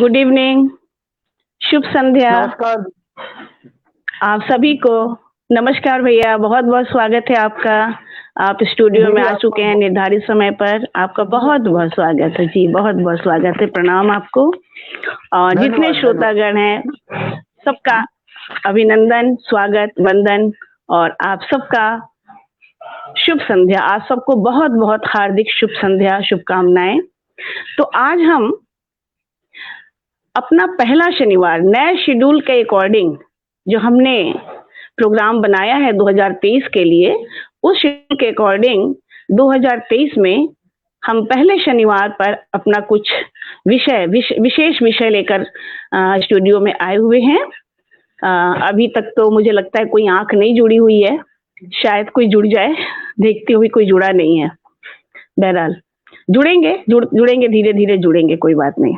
Good evening, शुभ संध्या। नमस्कार। आप सभी को नमस्कार भैया, बहुत बहुत स्वागत है आपका। आप स्टूडियो में आ चुके हैं निर्धारित समय पर। आपका बहुत बहुत स्वागत है जी, बहुत बहुत स्वागत है। प्रणाम आपको और जितने श्रोतागण हैं सबका अभिनंदन, स्वागत, वंदन और आप सबका शुभ संध्या। आप सबको बहुत बहुत हार्दिक शुभ संध्या, शुभकामनाएं। तो आज हम अपना पहला शनिवार नए शेड्यूल के अकॉर्डिंग जो हमने प्रोग्राम बनाया है 2023 के लिए, उस शेड्यूल के अकॉर्डिंग 2023 में हम पहले शनिवार पर अपना कुछ विशेष विषय लेकर स्टूडियो में आए हुए हैं। अभी तक तो मुझे लगता है कोई आंख नहीं जुड़ी हुई है, शायद कोई जुड़ जाए। देखती हुई कोई जुड़ा नहीं है। बहरहाल जुड़ेंगे धीरे धीरे जुड़ेंगे, कोई बात नहीं।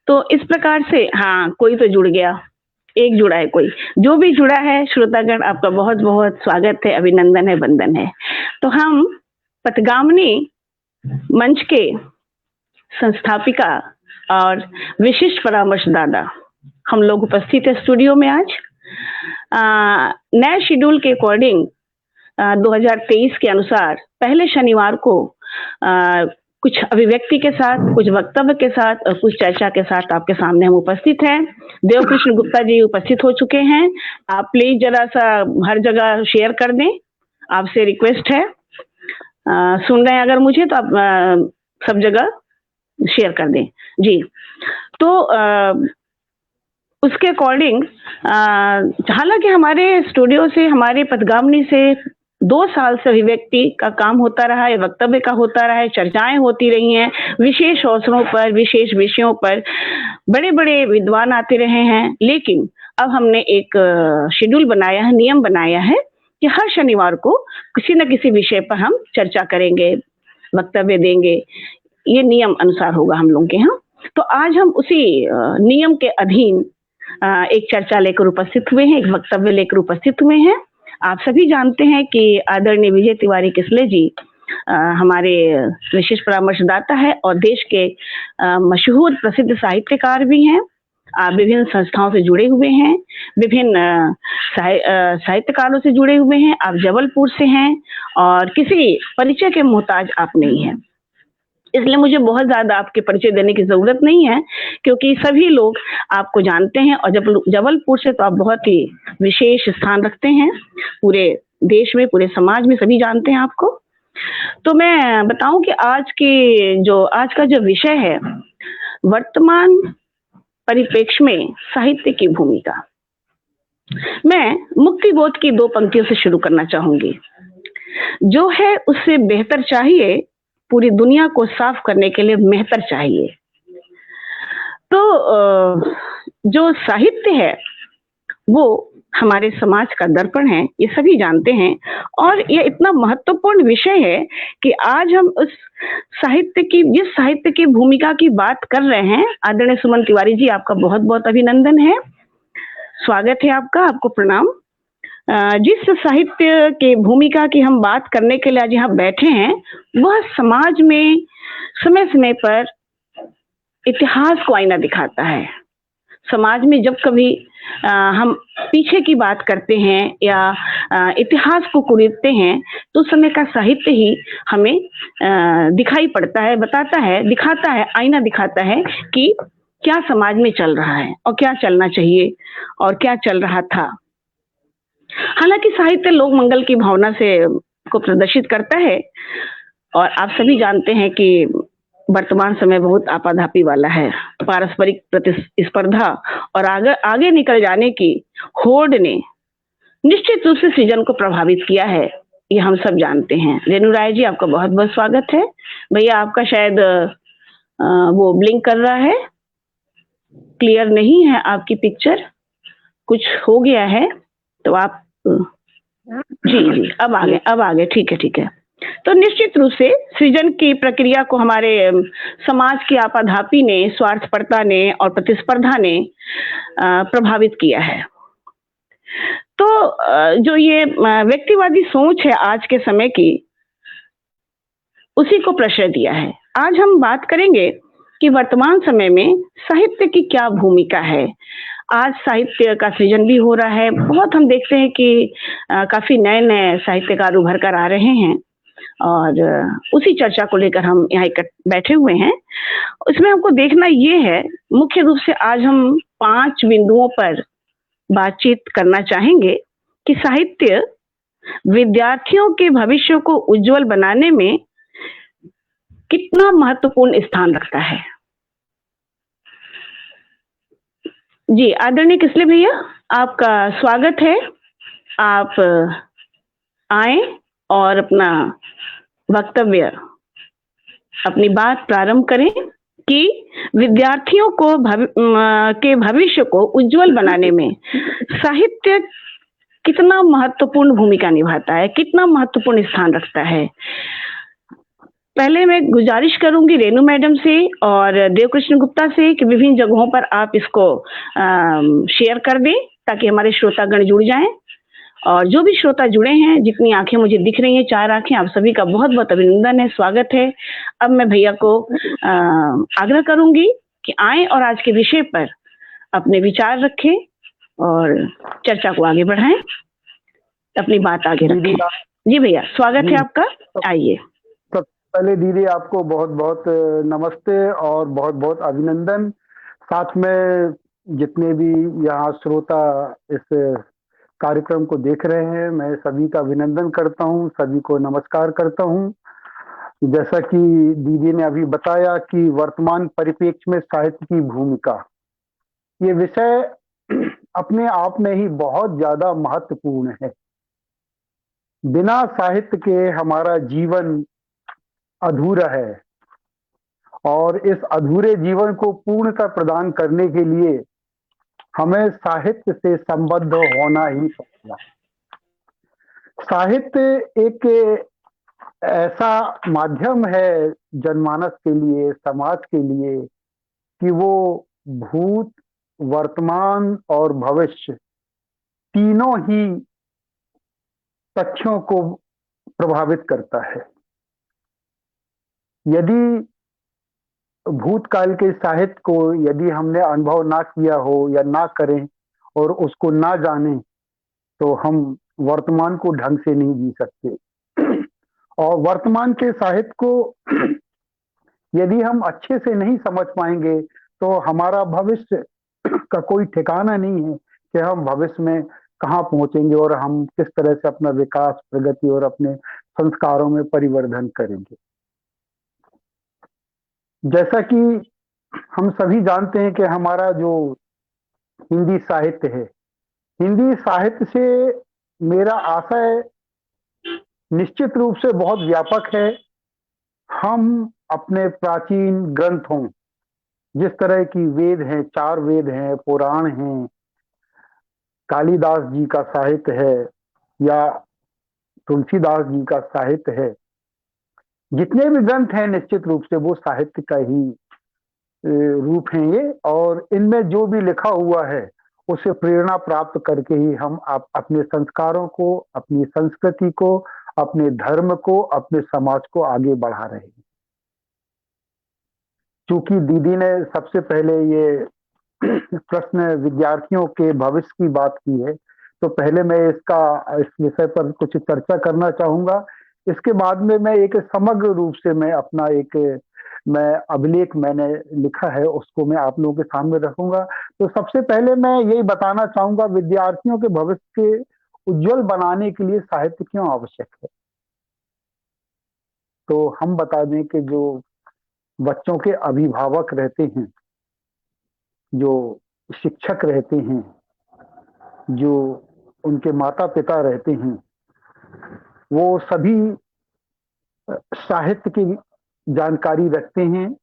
तो इस प्रकार से हाँ, कोई तो जुड़ गया, एक जुड़ा है कोई। जो भी जुड़ा है श्रोतागण, आपका बहुत बहुत स्वागत है, अभिनंदन है, वंदन है। तो हम पथगामिनी मंच के संस्थापिका और विशिष्ट परामर्शदाता हम लोग उपस्थित है स्टूडियो में आज। नए शेड्यूल के अकॉर्डिंग 2023 के अनुसार पहले शनिवार को कुछ अभिव्यक्ति के साथ, कुछ वक्तव्य के साथ और कुछ चर्चा के साथ आपके सामने हम उपस्थित हैं। देवकृष्ण गुप्ता जी उपस्थित हो चुके हैं। आप प्लीज जरा सा हर जगह शेयर कर दें, आपसे रिक्वेस्ट है। सुन रहे हैं अगर मुझे तो आप सब जगह शेयर कर दें जी। तो उसके अकॉर्डिंग हालांकि हमारे स्टूडियो से, हमारे पथगामिनी से 2 साल से अभिव्यक्ति का काम होता रहा है, वक्तव्य का होता रहा है, चर्चाएं होती रही हैं, विशेष अवसरों पर, विशेष विषयों पर बड़े बड़े विद्वान आते रहे हैं। लेकिन अब हमने एक शेड्यूल बनाया है, नियम बनाया है कि हर शनिवार को किसी न किसी विषय पर हम चर्चा करेंगे, वक्तव्य देंगे। ये नियम अनुसार होगा हम लोग के यहाँ। तो आज हम उसी नियम के अधीन एक चर्चा लेकर उपस्थित हुए हैं, एक वक्तव्य लेकर उपस्थित हुए हैं। आप सभी जानते हैं कि आदरणीय विजय तिवारी किसले जी हमारे विशिष्ट परामर्शदाता है और देश के मशहूर प्रसिद्ध साहित्यकार भी हैं। आप विभिन्न संस्थाओं से जुड़े हुए हैं, विभिन्न साहित्यकारों से जुड़े हुए हैं। आप जबलपुर से हैं और किसी परिचय के मोहताज आप नहीं हैं, इसलिए मुझे बहुत ज्यादा आपके परिचय देने की जरूरत नहीं है, क्योंकि सभी लोग आपको जानते हैं और जबलपुर से तो आप बहुत ही विशेष स्थान रखते हैं पूरे देश में, पूरे समाज में, सभी जानते हैं आपको। तो मैं बताऊं कि आज का जो विषय है, वर्तमान परिप्रेक्ष्य में साहित्य की भूमिका। मैं मुक्तिबोध की 2 पंक्तियों से शुरू करना चाहूंगी। जो है उससे बेहतर चाहिए, पूरी दुनिया को साफ करने के लिए मेहतर चाहिए। तो जो साहित्य है वो हमारे समाज का दर्पण है, ये सभी जानते हैं। और ये इतना महत्वपूर्ण विषय है कि आज हम उस जिस साहित्य की भूमिका की बात कर रहे हैं, आदरणीय सुमन तिवारी जी, आपका बहुत बहुत अभिनंदन है, स्वागत है आपका, आपको प्रणाम। जिस साहित्य की भूमिका की हम बात करने के लिए आज यहाँ बैठे हैं, वह समाज में समय समय पर इतिहास को आईना दिखाता है। समाज में जब कभी हम पीछे की बात करते हैं या इतिहास को कुरीदते हैं, तो उस समय का साहित्य ही हमें दिखाई पड़ता है, बताता है, दिखाता है, आईना दिखाता है कि क्या समाज में चल रहा है और क्या चलना चाहिए और क्या चल रहा था। हालांकि साहित्य लोक मंगल की भावना से को प्रदर्शित करता है और आप सभी जानते हैं कि वर्तमान समय बहुत आपाधापी वाला है। पारस्परिक प्रतिस्पर्धा और आगे निकल जाने की होड़ ने निश्चित रूप से सृजन को प्रभावित किया है, ये हम सब जानते हैं। रेणु राय जी, आपका बहुत बहुत स्वागत है। भैया आपका शायद वो ब्लिंक कर रहा है, क्लियर नहीं है आपकी पिक्चर, कुछ हो गया है तो आप जी अब आ गए, ठीक है। तो निश्चित रूप से सृजन की प्रक्रिया को हमारे समाज की आपाधापी ने, स्वार्थपरता ने और प्रतिस्पर्धा ने प्रभावित किया है। तो जो ये व्यक्तिवादी सोच है आज के समय की, उसी को प्रश्रय दिया है। आज हम बात करेंगे कि वर्तमान समय में साहित्य की क्या भूमिका है। आज साहित्य का सृजन भी हो रहा है, बहुत हम देखते हैं कि काफ़ी नए-नए साहित्यकार उभर कर आ रहे हैं और उसी चर्चा को लेकर हम यहाँ बैठे हुए हैं। इसमें हमको देखना ये है, मुख्य रूप से आज हम 5 बिंदुओं पर बातचीत करना चाहेंगे कि साहित्य विद्यार्थियों के भविष्य को उज्जवल बनाने में कितना महत्वपूर्ण स्थान रखता है। जी, आदरणीय किसले भैया, आपका स्वागत है। आप आएँ और अपना वक्तव्य, अपनी बात प्रारंभ करें कि विद्यार्थियों को के भविष्य को उज्जवल बनाने में साहित्य कितना महत्वपूर्ण भूमिका निभाता है, कितना महत्वपूर्ण स्थान रखता है। पहले मैं गुजारिश करूंगी रेणु मैडम से और देवकृष्ण गुप्ता से कि विभिन्न जगहों पर आप इसको शेयर कर दें ताकि हमारे श्रोतागण जुड़ जाएं। और जो भी श्रोता जुड़े हैं, जितनी आंखें मुझे दिख रही हैं, 4 आंखें, आप सभी का बहुत बहुत अभिनंदन है, स्वागत है। अब मैं भैया को आग्रह करूंगी कि आए और आज के विषय पर अपने विचार रखें और चर्चा को आगे बढ़ाएं, अपनी बात आगे रखें। जी भैया, स्वागत है आपका, आइए। पहले दीदी आपको बहुत बहुत नमस्ते और बहुत बहुत अभिनंदन। साथ में जितने भी यहाँ श्रोता इस कार्यक्रम को देख रहे हैं, मैं सभी का अभिनंदन करता हूँ, सभी को नमस्कार करता हूँ। जैसा कि दीदी ने अभी बताया कि वर्तमान परिप्रेक्ष्य में साहित्य की भूमिका, ये विषय अपने आप में ही बहुत ज्यादा महत्वपूर्ण है। बिना साहित्य के हमारा जीवन अधूरा है और इस अधूरे जीवन को पूर्णता प्रदान करने के लिए हमें साहित्य से संबद्ध होना ही पड़ेगा। साहित्य एक ऐसा माध्यम है जनमानस के लिए, समाज के लिए, कि वो भूत, वर्तमान और भविष्य तीनों ही तथ्यों को प्रभावित करता है। यदि भूतकाल के साहित्य को यदि हमने अनुभव ना किया हो या ना करें और उसको ना जाने, तो हम वर्तमान को ढंग से नहीं जी सकते। और वर्तमान के साहित्य को यदि हम अच्छे से नहीं समझ पाएंगे तो हमारा भविष्य का कोई ठिकाना नहीं है कि हम भविष्य में कहाँ पहुंचेंगे और हम किस तरह से अपना विकास, प्रगति और अपने संस्कारों में परिवर्धन करेंगे। जैसा कि हम सभी जानते हैं कि हमारा जो हिंदी साहित्य है, हिंदी साहित्य से मेरा आशय निश्चित रूप से बहुत व्यापक है। हम अपने प्राचीन ग्रंथों, जिस तरह की वेद हैं, 4 वेद हैं, पुराण हैं, कालिदास जी का साहित्य है या तुलसीदास जी का साहित्य है, जितने भी ग्रंथ हैं निश्चित रूप से वो साहित्य का ही रूप हैं ये। और इनमें जो भी लिखा हुआ है उसे प्रेरणा प्राप्त करके ही हम अपने संस्कारों को, अपनी संस्कृति को, अपने धर्म को, अपने समाज को आगे बढ़ा रहे हैं। चूंकि दीदी ने सबसे पहले ये प्रश्न विद्यार्थियों के भविष्य की बात की है, तो पहले मैं इस विषय पर कुछ चर्चा करना चाहूंगा। इसके बाद में मैं एक समग्र रूप से मैं अपना अभिलेख मैंने लिखा है उसको मैं आप लोगों के सामने रखूंगा। तो सबसे पहले मैं यही बताना चाहूंगा, विद्यार्थियों के भविष्य के उज्जवल बनाने के लिए साहित्य क्यों आवश्यक है। तो हम बता दें कि जो बच्चों के अभिभावक रहते हैं, जो शिक्षक रहते हैं, जो उनके माता पिता रहते हैं, वो सभी साहित्य की जानकारी रखते हैं।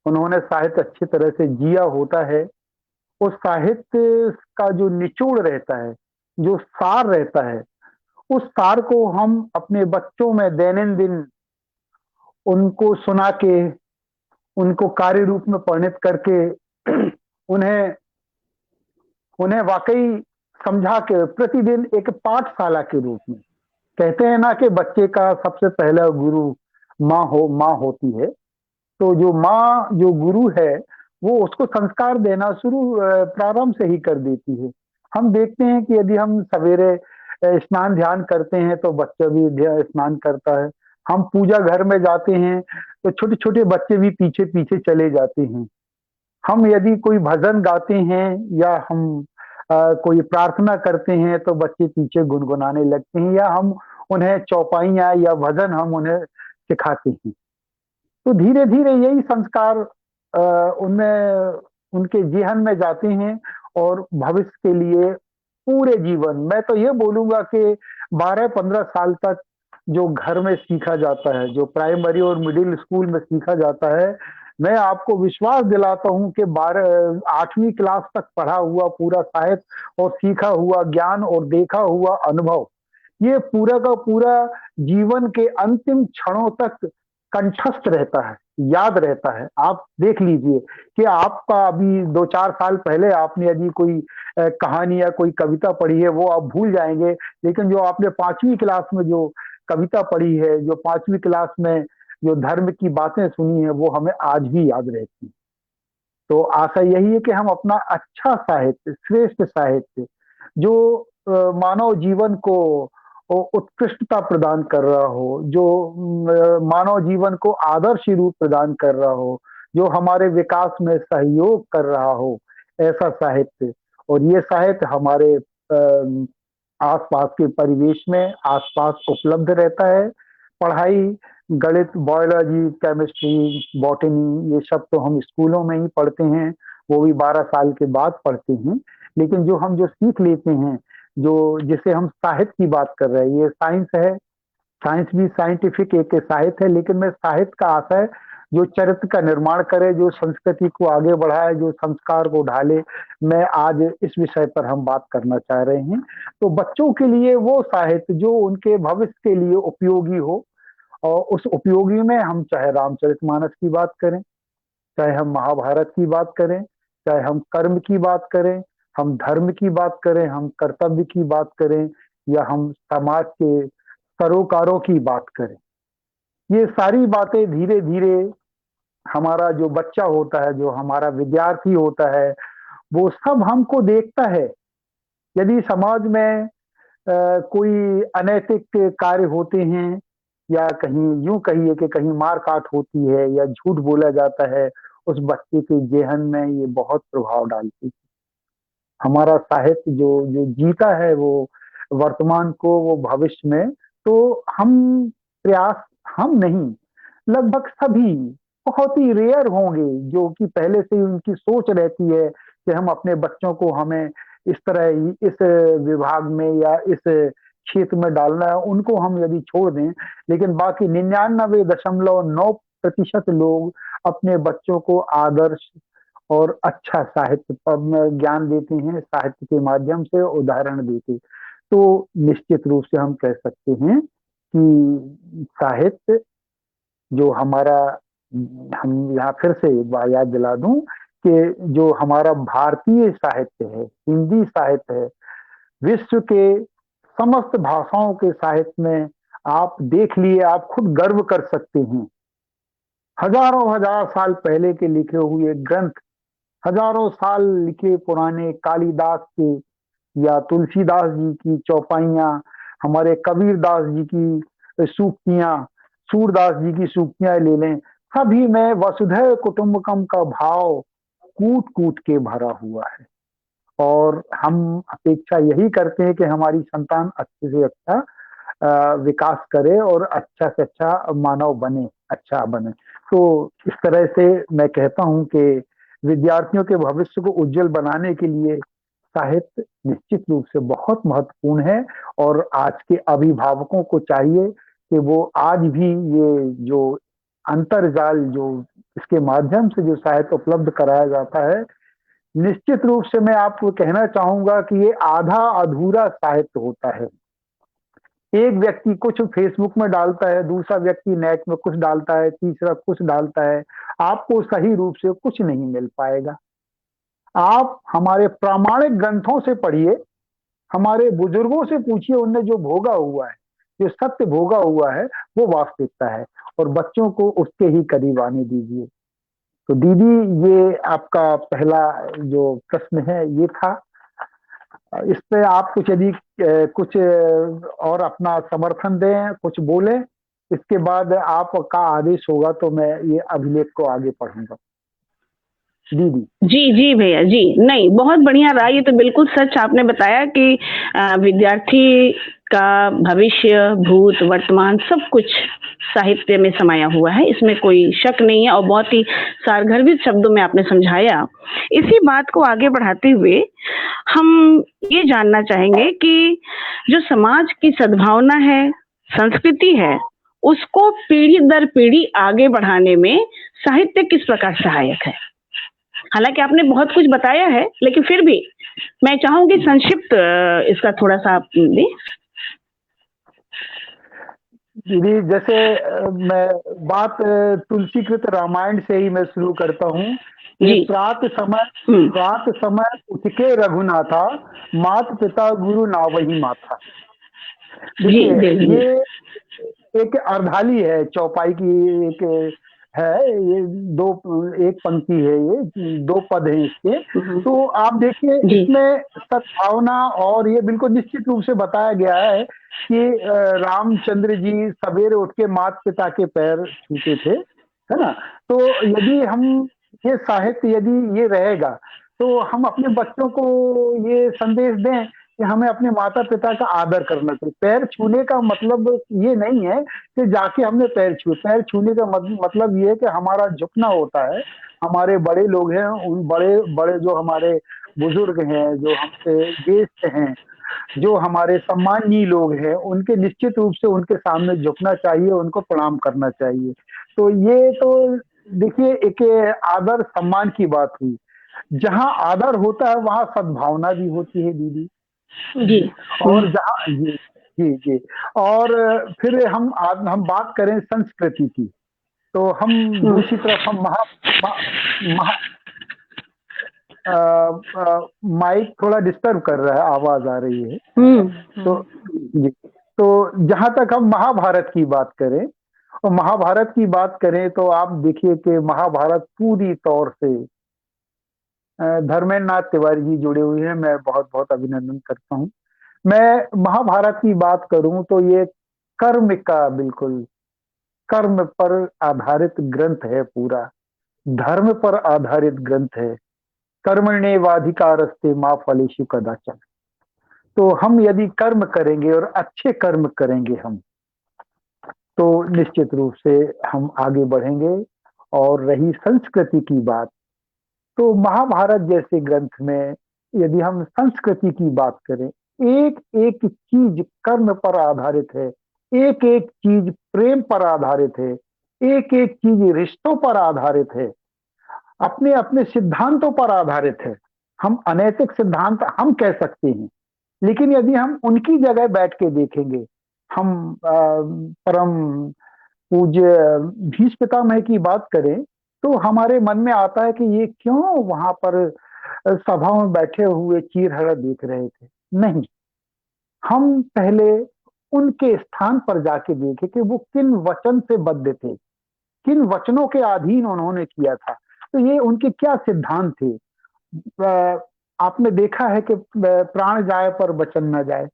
उन्होंने साहित्य अच्छी तरह से जिया होता है। उस साहित्य का जो निचोड़ रहता है, जो सार रहता है, उस सार को हम अपने बच्चों में दैनंदिन उनको सुना के, उनको कार्य रूप में परिणत करके उन्हें वाकई समझा के प्रतिदिन एक पाठशाला के रूप में, कहते हैं ना कि बच्चे का सबसे पहला गुरु माँ होती है, तो जो माँ जो गुरु है वो उसको संस्कार देना शुरू प्रारंभ से ही कर देती है। हम देखते हैं कि यदि हम सवेरे स्नान ध्यान करते हैं तो बच्चा भी स्नान करता है। हम पूजा घर में जाते हैं तो छोटे छोटे बच्चे भी पीछे पीछे चले जाते हैं। हम यदि कोई भजन गाते हैं या हम कोई प्रार्थना करते हैं तो बच्चे पीछे गुनगुनाने लगते हैं, या हम उन्हें चौपाइयाँ या भजन हम उन्हें सिखाते हैं। तो धीरे धीरे यही संस्कार उनमें उनके जेहन में जाते हैं और भविष्य के लिए पूरे जीवन, मैं तो ये बोलूंगा कि 12-15 साल तक जो घर में सीखा जाता है, जो प्राइमरी और मिडिल स्कूल में सीखा जाता है, मैं आपको विश्वास दिलाता हूं कि 8वीं क्लास तक पढ़ा हुआ पूरा साहित्य और सीखा हुआ ज्ञान और देखा हुआ अनुभव, ये पूरा का पूरा जीवन के अंतिम क्षणों तक कंठस्थ रहता है, याद रहता है। आप देख लीजिए कि आपका अभी 2-4 साल पहले आपने यदि कोई कहानी या कोई कविता पढ़ी है वो आप भूल जाएंगे, लेकिन जो आपने 5वीं क्लास में जो कविता पढ़ी है, जो 5वीं क्लास में जो धर्म की बातें सुनी है, वो हमें आज भी याद रहती है। तो आशा यही है कि हम अपना अच्छा साहित्य, श्रेष्ठ साहित्य जो मानव जीवन को उत्कृष्टता प्रदान कर रहा हो, जो मानव जीवन को आदर्श रूप प्रदान कर रहा हो, जो हमारे विकास में सहयोग कर रहा हो, ऐसा साहित्य। और ये साहित्य हमारे आसपास के परिवेश में आसपास उपलब्ध रहता है। पढ़ाई, गणित, बायोलॉजी, केमिस्ट्री, बॉटनी, ये सब तो हम स्कूलों में ही पढ़ते हैं, वो भी 12 साल के बाद पढ़ते हैं। लेकिन जो हम जो सीख लेते हैं, जो जिसे हम साहित्य की बात कर रहे हैं, ये साइंस है। साइंस भी साइंटिफिक एक साहित्य है, लेकिन मैं साहित्य का आशय जो चरित्र का निर्माण करे, जो संस्कृति को आगे बढ़ाए, जो संस्कार को ढाले, मैं आज इस विषय पर हम बात करना चाह रहे हैं। तो बच्चों के लिए वो साहित्य जो उनके भविष्य के लिए उपयोगी हो, और उस उपयोगी में हम चाहे रामचरितमानस की बात करें, चाहे हम महाभारत की बात करें, चाहे हम कर्म की बात करें, हम धर्म की बात करें, हम कर्तव्य की बात करें, या हम समाज के सरोकारों की बात करें, ये सारी बातें धीरे धीरे हमारा जो बच्चा होता है, जो हमारा विद्यार्थी होता है, वो सब हमको देखता है। यदि समाज में कोई अनैतिक कार्य होते हैं, या कहीं यूं कहिए कि कहीं मार काट होती है या झूठ बोला जाता है, उस बच्चे के जेहन में ये बहुत प्रभाव डालती है। हमारा साहित्य जो जो जीता है वो वर्तमान को, वो भविष्य में। तो हम प्रयास, हम नहीं, लगभग सभी, बहुत ही रेयर होंगे जो कि पहले से ही उनकी सोच रहती है कि हम अपने बच्चों को हमें इस तरह इस विभाग में या इस क्षेत्र में डालना है, उनको हम यदि छोड़ दें। लेकिन बाकी 99.9% लोग अपने बच्चों को आदर्श और अच्छा साहित्य पर ज्ञान देते हैं, साहित्य के माध्यम से उदाहरण देते। तो निश्चित रूप से हम कह सकते हैं कि साहित्य जो हमारा, हम यहाँ फिर से एक बार याद दिला दूं कि जो हमारा भारतीय साहित्य है, हिंदी साहित्य है, विश्व के समस्त भाषाओं के साहित्य में आप देख लिए, आप खुद गर्व कर सकते हैं। हजारों हजार साल पहले के लिखे हुए ग्रंथ, हजारों साल लिखे पुराने कालिदास के या तुलसीदास जी की चौपाइयाँ, हमारे कबीरदास जी की सूक्तियाँ, सूरदास जी की सूक्तियाँ ले लें, सभी में वसुधैव कुटुंबकम का भाव कूट कूट के भरा हुआ है। और हम अपेक्षा यही करते हैं कि हमारी संतान अच्छे से अच्छा विकास करे और अच्छा से अच्छा मानव बने, अच्छा बने। तो इस तरह से मैं कहता हूं कि विद्यार्थियों के भविष्य को उज्जवल बनाने के लिए साहित्य निश्चित रूप से बहुत महत्वपूर्ण है। और आज के अभिभावकों को चाहिए कि वो आज भी ये जो अंतर्जाल, जो इसके माध्यम से जो साहित्य उपलब्ध कराया जाता है, निश्चित रूप से मैं आपको कहना चाहूंगा कि ये आधा अधूरा साहित्य होता है। एक व्यक्ति कुछ फेसबुक में डालता है, दूसरा व्यक्ति नेट में कुछ डालता है, तीसरा कुछ डालता है, आपको सही रूप से कुछ नहीं मिल पाएगा। आप हमारे प्रामाणिक ग्रंथों से पढ़िए, हमारे बुजुर्गों से पूछिए, उनने जो भोगा हुआ है, जो सत्य भोगा हुआ है वो वास्तविकता है, और बच्चों को उसके ही करीब आने दीजिए। तो दीदी, ये आपका पहला जो प्रश्न है ये था। इस पे आप कुछ यदि कुछ और अपना समर्थन दें, कुछ बोले, इसके बाद आपका आदेश होगा तो मैं ये अभिलेख को आगे पढ़ूंगा। दीदी। जी जी भैया जी, नहीं बहुत बढ़िया रहा। ये तो बिल्कुल सच आपने बताया कि विद्यार्थी का भविष्य, भूत, वर्तमान सब कुछ साहित्य में समाया हुआ है, इसमें कोई शक नहीं है, और बहुत ही सारगर्भित शब्दों में आपने समझाया। इसी बात को आगे बढ़ाते हुए हम ये जानना चाहेंगे कि जो समाज की सद्भावना है, संस्कृति है, उसको पीढ़ी दर पीढ़ी आगे बढ़ाने में साहित्य किस प्रकार सहायक है? हालांकि आपने बहुत कुछ बताया है, लेकिन फिर भी मैं चाहूंगी संक्षिप्त इसका थोड़ा सा आप दें। दीदी, जैसे मैं बात तुलसीकृत रामायण से ही मैं शुरू करता हूँ कि प्रात समय उठ के रघुनाथा, मात पिता गुरु नावही माथा। देखिए, ये एक अर्धाली है, चौपाई की एक है, ये एक पंक्ति है, ये दो पद हैं इसके। तो आप देखिए, इसमें सद्भावना, और ये बिल्कुल निश्चित रूप से बताया गया है कि रामचंद्र जी सवेरे उठ के माता पिता के पैर छूते थे, है ना। तो यदि हम ये साहित्य यदि ये रहेगा तो हम अपने बच्चों को ये संदेश दें कि हमें अपने माता पिता का आदर करना चाहिए। पैर छूने का मतलब ये नहीं है कि जाके हमने पैर छूने का मतलब ये है कि हमारा झुकना होता है। हमारे बड़े लोग हैं, उन बड़े बड़े जो हमारे बुजुर्ग हैं, जो हमसे ज्येष्ठ हैं, जो हमारे सम्माननीय लोग हैं, उनके निश्चित रूप से उनके सामने झुकना चाहिए, उनको प्रणाम करना चाहिए। तो ये तो देखिए एक आदर सम्मान की बात हुई। जहाँ आदर होता है वहाँ सद्भावना भी होती है दीदी जी। और जहाँ जी जी जी और फिर हम बात करें संस्कृति की, तो हम दूसरी तरफ हम माइक थोड़ा डिस्टर्ब कर रहा है, आवाज आ रही है। तो जी, तो जहां तक हम महाभारत की बात करें, और महाभारत की बात करें तो आप देखिए कि महाभारत पूरी तौर से धर्मेंद्र नाथ तिवारी जी जुड़े हुए हैं, मैं बहुत बहुत अभिनंदन करता हूँ। मैं महाभारत की बात करूं तो ये कर्म का, बिल्कुल कर्म पर आधारित ग्रंथ है, पूरा धर्म पर आधारित ग्रंथ है। कर्मण्येवाधिकारस्ते मा फलेषु कदाचन। तो हम यदि कर्म करेंगे और अच्छे कर्म करेंगे हम, तो निश्चित रूप से हम आगे बढ़ेंगे। और रही संस्कृति की बात, तो महाभारत जैसे ग्रंथ में यदि हम संस्कृति की बात करें, एक एक चीज कर्म पर आधारित है, एक एक चीज प्रेम पर आधारित है, एक एक चीज रिश्तों पर आधारित है, अपने अपने सिद्धांतों पर आधारित है। हम अनैतिक सिद्धांत हम कह सकते हैं, लेकिन यदि हम उनकी जगह बैठ के देखेंगे, हम परम पूज्य भीष्म पितामह की बात करें, तो हमारे मन में आता है कि ये क्यों वहां पर सभा में बैठे हुए चीरहरण देख रहे थे। नहीं, हम पहले उनके स्थान पर जाके देखे कि वो किन वचन से बद्ध थे, किन वचनों के अधीन उन्होंने किया था, तो ये उनके क्या सिद्धांत थे। आपने देखा है कि प्राण जाए पर वचन न जाए,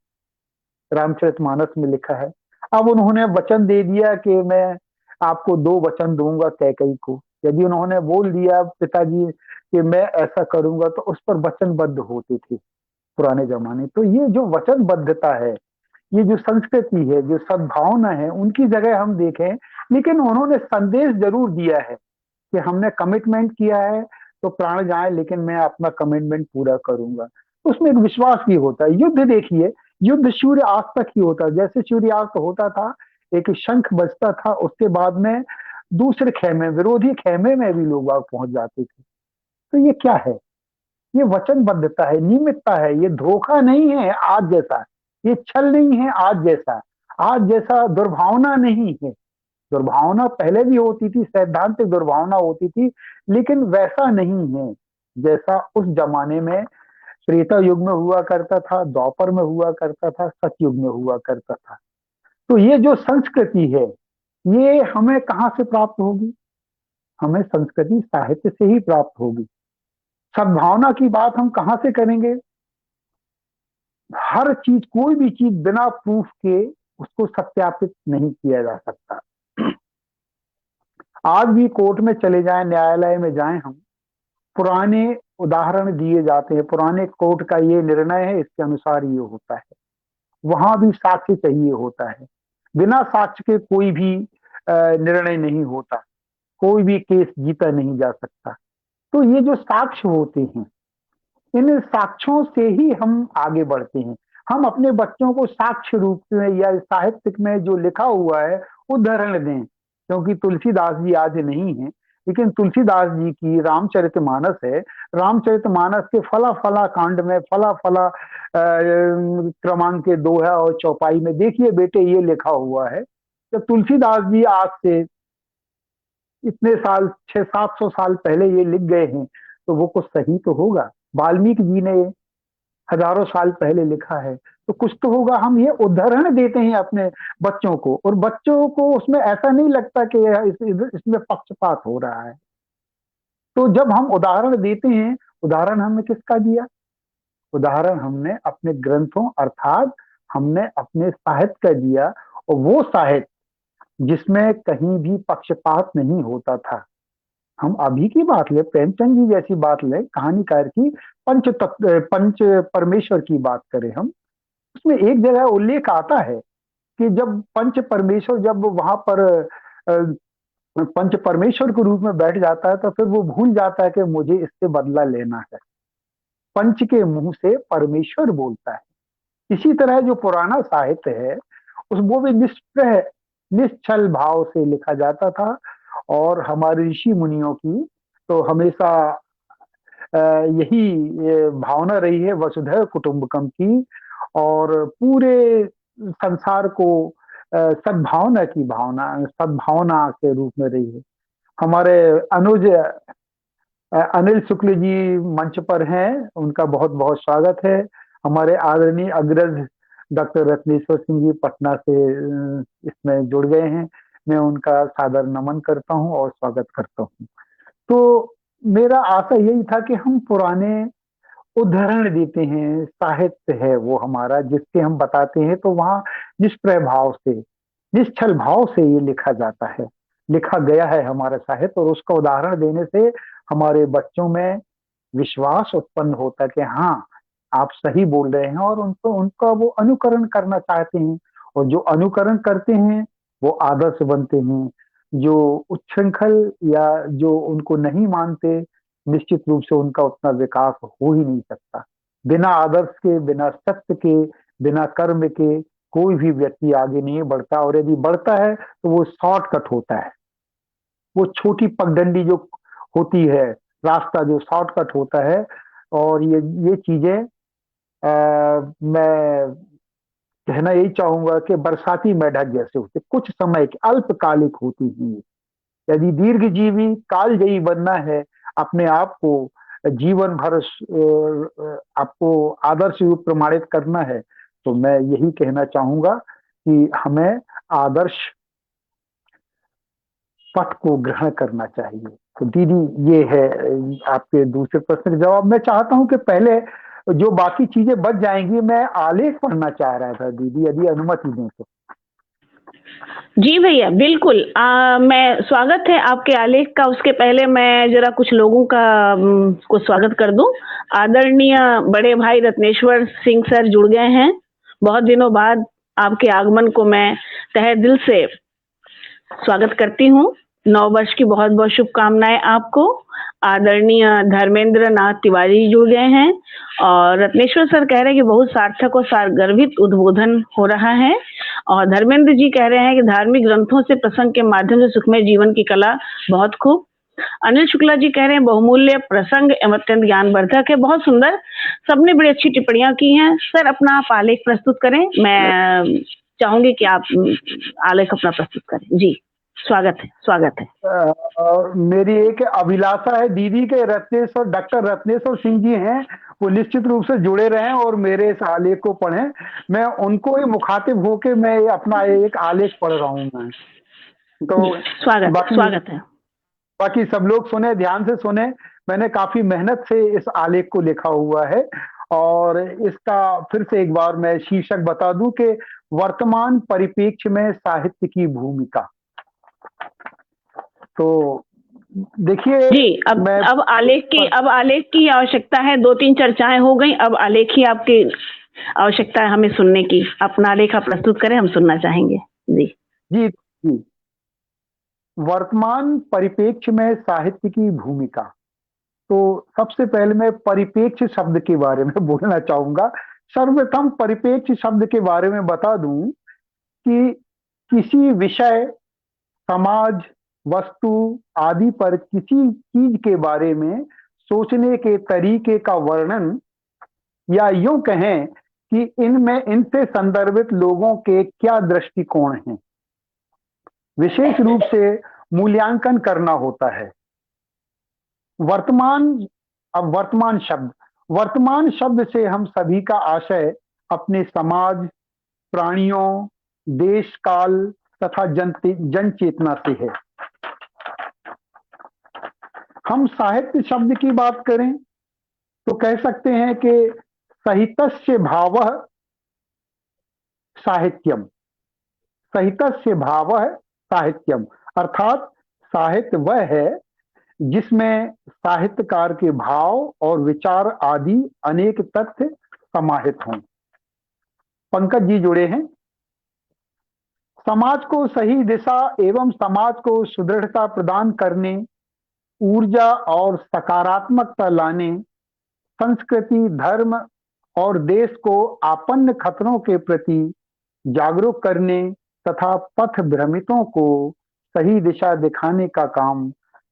रामचरितमानस में लिखा है। अब उन्होंने वचन दे दिया कि मैं आपको 2 वचन दूंगा कैकई को। यदि उन्होंने बोल दिया पिताजी कि मैं ऐसा करूंगा, तो उस पर वचनबद्ध होते थे पुराने जमाने। तो ये जो वचनबद्धता है, ये जो संस्कृति है, जो सद्भावना है, उनकी जगह हम देखें, लेकिन उन्होंने संदेश जरूर दिया है कि हमने कमिटमेंट किया है तो प्राण जाए, लेकिन मैं अपना कमिटमेंट पूरा करूंगा। उसमें एक विश्वास भी होता है। युद्ध देखिए, युद्ध सूर्यास्त तक ही होता है। जैसे सूर्यास्त होता था, एक शंख बजता था, उसके बाद में दूसरे खेमे, विरोधी खेमे में भी लोग आग पहुंच जाते थे। तो ये क्या है? ये वचनबद्धता है, नियमितता है। ये धोखा नहीं है आज जैसा, ये छल नहीं है आज जैसा, आज जैसा दुर्भावना नहीं है। दुर्भावना पहले भी होती थी, सैद्धांतिक दुर्भावना होती थी, लेकिन वैसा नहीं है जैसा उस जमाने में त्रेता युग में हुआ करता था, द्वापर में हुआ करता था, सतयुग में हुआ करता था। तो ये जो संस्कृति है ये हमें कहाँ से प्राप्त होगी? हमें संस्कृति साहित्य से ही प्राप्त होगी। सद्भावना की बात हम कहाँ से करेंगे? हर चीज, कोई भी चीज बिना प्रूफ के उसको सत्यापित नहीं किया जा सकता। आज भी कोर्ट में चले जाएं, न्यायालय में जाएं, हम पुराने उदाहरण दिए जाते हैं, पुराने कोर्ट का ये निर्णय है, इसके अनुसार ये होता है। वहां भी साक्ष्य चाहिए होता है। बिना साक्ष्य के कोई भी निर्णय नहीं होता, कोई भी केस जीता नहीं जा सकता। तो ये जो साक्ष्य होते हैं, इन साक्ष्यों से ही हम आगे बढ़ते हैं। हम अपने बच्चों को साक्ष्य रूप में या साहित्य में जो लिखा हुआ है उदाहरण दें, क्योंकि तुलसीदास जी आज नहीं है, लेकिन तुलसीदास जी की रामचरितमानस है। रामचरितमानस के फला फला कांड में फला फला क्रमांक के 2 है और चौपाई में देखिए बेटे ये लिखा हुआ है। जब तुलसीदास जी आज से इतने साल 600-700 साल पहले ये लिख गए हैं तो वो कुछ सही तो होगा। वाल्मीकि जी ने हजारों साल पहले लिखा है तो कुछ तो होगा। हम ये उदाहरण देते हैं अपने बच्चों को, और बच्चों को उसमें ऐसा नहीं लगता कि इसमें पक्षपात हो रहा है। तो जब हम उदाहरण देते हैं, उदाहरण हमने किसका दिया? उदाहरण हमने अपने ग्रंथों अर्थात हमने अपने साहित्य का दिया, और वो साहित्य जिसमें कहीं भी पक्षपात नहीं होता था। हम अभी की बात ले, प्रेमचंद जी जैसी बात ले, कहानीकार की पंच परमेश्वर की बात करें हम, उसमें एक जगह उल्लेख आता है कि जब पंच परमेश्वर जब वहां पर पंच परमेश्वर के रूप में बैठ जाता है तो फिर वो भूल जाता है कि मुझे इससे बदला लेना है। पंच के मुंह से परमेश्वर बोलता है। इसी तरह जो पुराना साहित्य है उस वो भी निश्चल भाव से लिखा जाता था, और हमारे ऋषि मुनियों की तो हमेशा यही भावना रही है वसुधैव कुटुंबकम की, और पूरे संसार को सद्भावना की भावना, सद्भावना के रूप में रही है। हमारे अनुज अनिल शुक्ल जी मंच पर हैं, उनका बहुत बहुत स्वागत है। हमारे आदरणीय अग्रज डॉक्टर रत्नेश्वर सिंह जी पटना से इसमें जुड़ गए हैं, मैं उनका सादर नमन करता हूं और स्वागत करता हूं। तो मेरा आशा यही था कि हम पुराने उदाहरण देते हैं, साहित्य है वो हमारा जिससे हम बताते हैं, तो वहां निष्प्रय भाव से, निश्चल भाव से ये लिखा जाता है, लिखा गया है हमारा साहित्य, और उसका उदाहरण देने से हमारे बच्चों में विश्वास उत्पन्न होता है कि हाँ आप सही बोल रहे हैं, और उनको उनका वो अनुकरण करना चाहते हैं, और जो अनुकरण करते हैं वो आदर्श बनते हैं। जो उच्छृंखल या जो उनको नहीं मानते, निश्चित रूप से उनका उतना विकास हो ही नहीं सकता। बिना आदर्श के, बिना सत्य के, बिना कर्म के कोई भी व्यक्ति आगे नहीं बढ़ता, और यदि बढ़ता है तो वो शॉर्टकट होता है। वो छोटी पगडंडी जो होती है, रास्ता जो शॉर्टकट होता है, और ये चीजें मैं कहना यही चाहूंगा कि बरसाती मेढक जैसे होते, कुछ समय के अल्पकालिक होती हैं। यदि दीर्घजीवी कालजयी बनना है, अपने आप को जीवन भर आपको आदर्श रूप प्रमाणित करना है, तो मैं यही कहना चाहूंगा कि हमें आदर्श पथ को ग्रहण करना चाहिए। तो दीदी ये है आपके दूसरे प्रश्न का जवाब। मैं चाहता हूं कि पहले जो बाकी चीजें बच जाएंगी, मैं आलेख पढ़ना चाह रहा था दीदी, यदि अनुमति दें तो। जी भैया बिल्कुल। मैं स्वागत है आपके आलेख का। उसके पहले मैं जरा कुछ लोगों का को स्वागत कर दूं। आदरणीय बड़े भाई रत्नेश्वर सिंह सर जुड़ गए हैं। बहुत दिनों बाद आपके आगमन को मैं तहे दिल से स्वागत करती हूँ। 9 वर्ष की बहुत बहुत शुभकामनाएं आपको। आदरणीय धर्मेंद्र नाथ तिवारी जुड़ गए हैं, और रत्नेश्वर सर कह रहे हैं कि बहुत सार्थक और सारगर्भित उद्बोधन हो रहा है। और धर्मेंद्र जी कह रहे हैं कि धार्मिक ग्रंथों से प्रसंग के माध्यम से सुखमय जीवन की कला बहुत खूब। अनिल शुक्ला जी कह रहे हैं बहुमूल्य प्रसंग एवं अत्यंत ज्ञानवर्धक है। बहुत सुंदर, सबने बड़ी अच्छी टिप्पणियां की हैं। सर अपना आप आलेख प्रस्तुत करें। मैं चाहूंगी कि आप आलेख अपना प्रस्तुत करें। जी स्वागत है, स्वागत है। मेरी एक अभिलाषा है दीदी के रत्नेश्वर, डॉक्टर रत्नेश्वर सिंह जी हैं, वो निश्चित रूप से जुड़े रहें और मेरे इस आलेख को पढ़ें। मैं उनको ही मुखातिब होके मैं अपना एक आलेख पढ़ रहा हूँ मैं। तो स्वागत है। बाकी सब लोग सुने, ध्यान से सुने। मैंने काफी मेहनत से इस आलेख को लिखा हुआ है और इसका फिर से एक बार मैं शीर्षक बता दूं कि वर्तमान परिप्रेक्ष्य में साहित्य की भूमिका। तो देखिए जी, अब आलेख की आवश्यकता है। 2-3 चर्चाएं हो गई, अब आलेख ही आपकी आवश्यकता है हमें सुनने की। अपना आलेख आप प्रस्तुत करें, हम सुनना चाहेंगे। जी जी जी। वर्तमान परिप्रेक्ष्य में साहित्य की भूमिका। तो सबसे पहले मैं परिप्रेक्ष्य शब्द के बारे में बोलना चाहूंगा। सर्वप्रथम परिप्रेक्ष्य शब्द के बारे में बता दूं कि किसी विषय, समाज, वस्तु आदि पर किसी चीज के बारे में सोचने के तरीके का वर्णन, या यूं कहें कि इनसे संदर्भित लोगों के क्या दृष्टिकोण हैं, विशेष रूप से मूल्यांकन करना होता है। वर्तमान शब्द से हम सभी का आशय अपने समाज, प्राणियों, देश काल तथा जन चेतना से है। हम साहित्य शब्द की बात करें तो कह सकते हैं कि सहितस्य भावः साहित्यम, सहितस्य भावः साहित्यम, अर्थात साहित्य वह है जिसमें साहित्यकार के भाव और विचार आदि अनेक तथ्य समाहित हों। पंकज जी जुड़े हैं। समाज को सही दिशा एवं समाज को सुदृढ़ता प्रदान करने, ऊर्जा और सकारात्मकता लाने, संस्कृति, धर्म और देश को आपन्न खतरों के प्रति जागरूक करने तथा पथ भ्रमितों को सही दिशा दिखाने का काम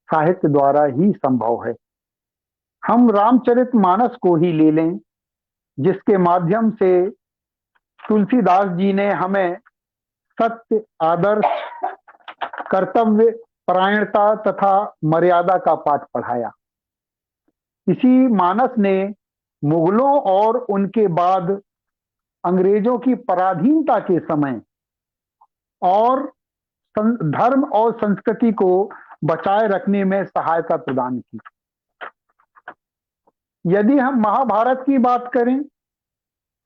साहित्य द्वारा ही संभव है। हम रामचरितमानस को ही ले लें, जिसके माध्यम से तुलसीदास जी ने हमें सत्य, आदर्श, कर्तव्य, परायणता तथा मर्यादा का पाठ पढ़ाया। इसी मानस ने मुगलों और उनके बाद अंग्रेजों की पराधीनता के समय और धर्म और संस्कृति को बचाए रखने में सहायता प्रदान की। यदि हम महाभारत की बात करें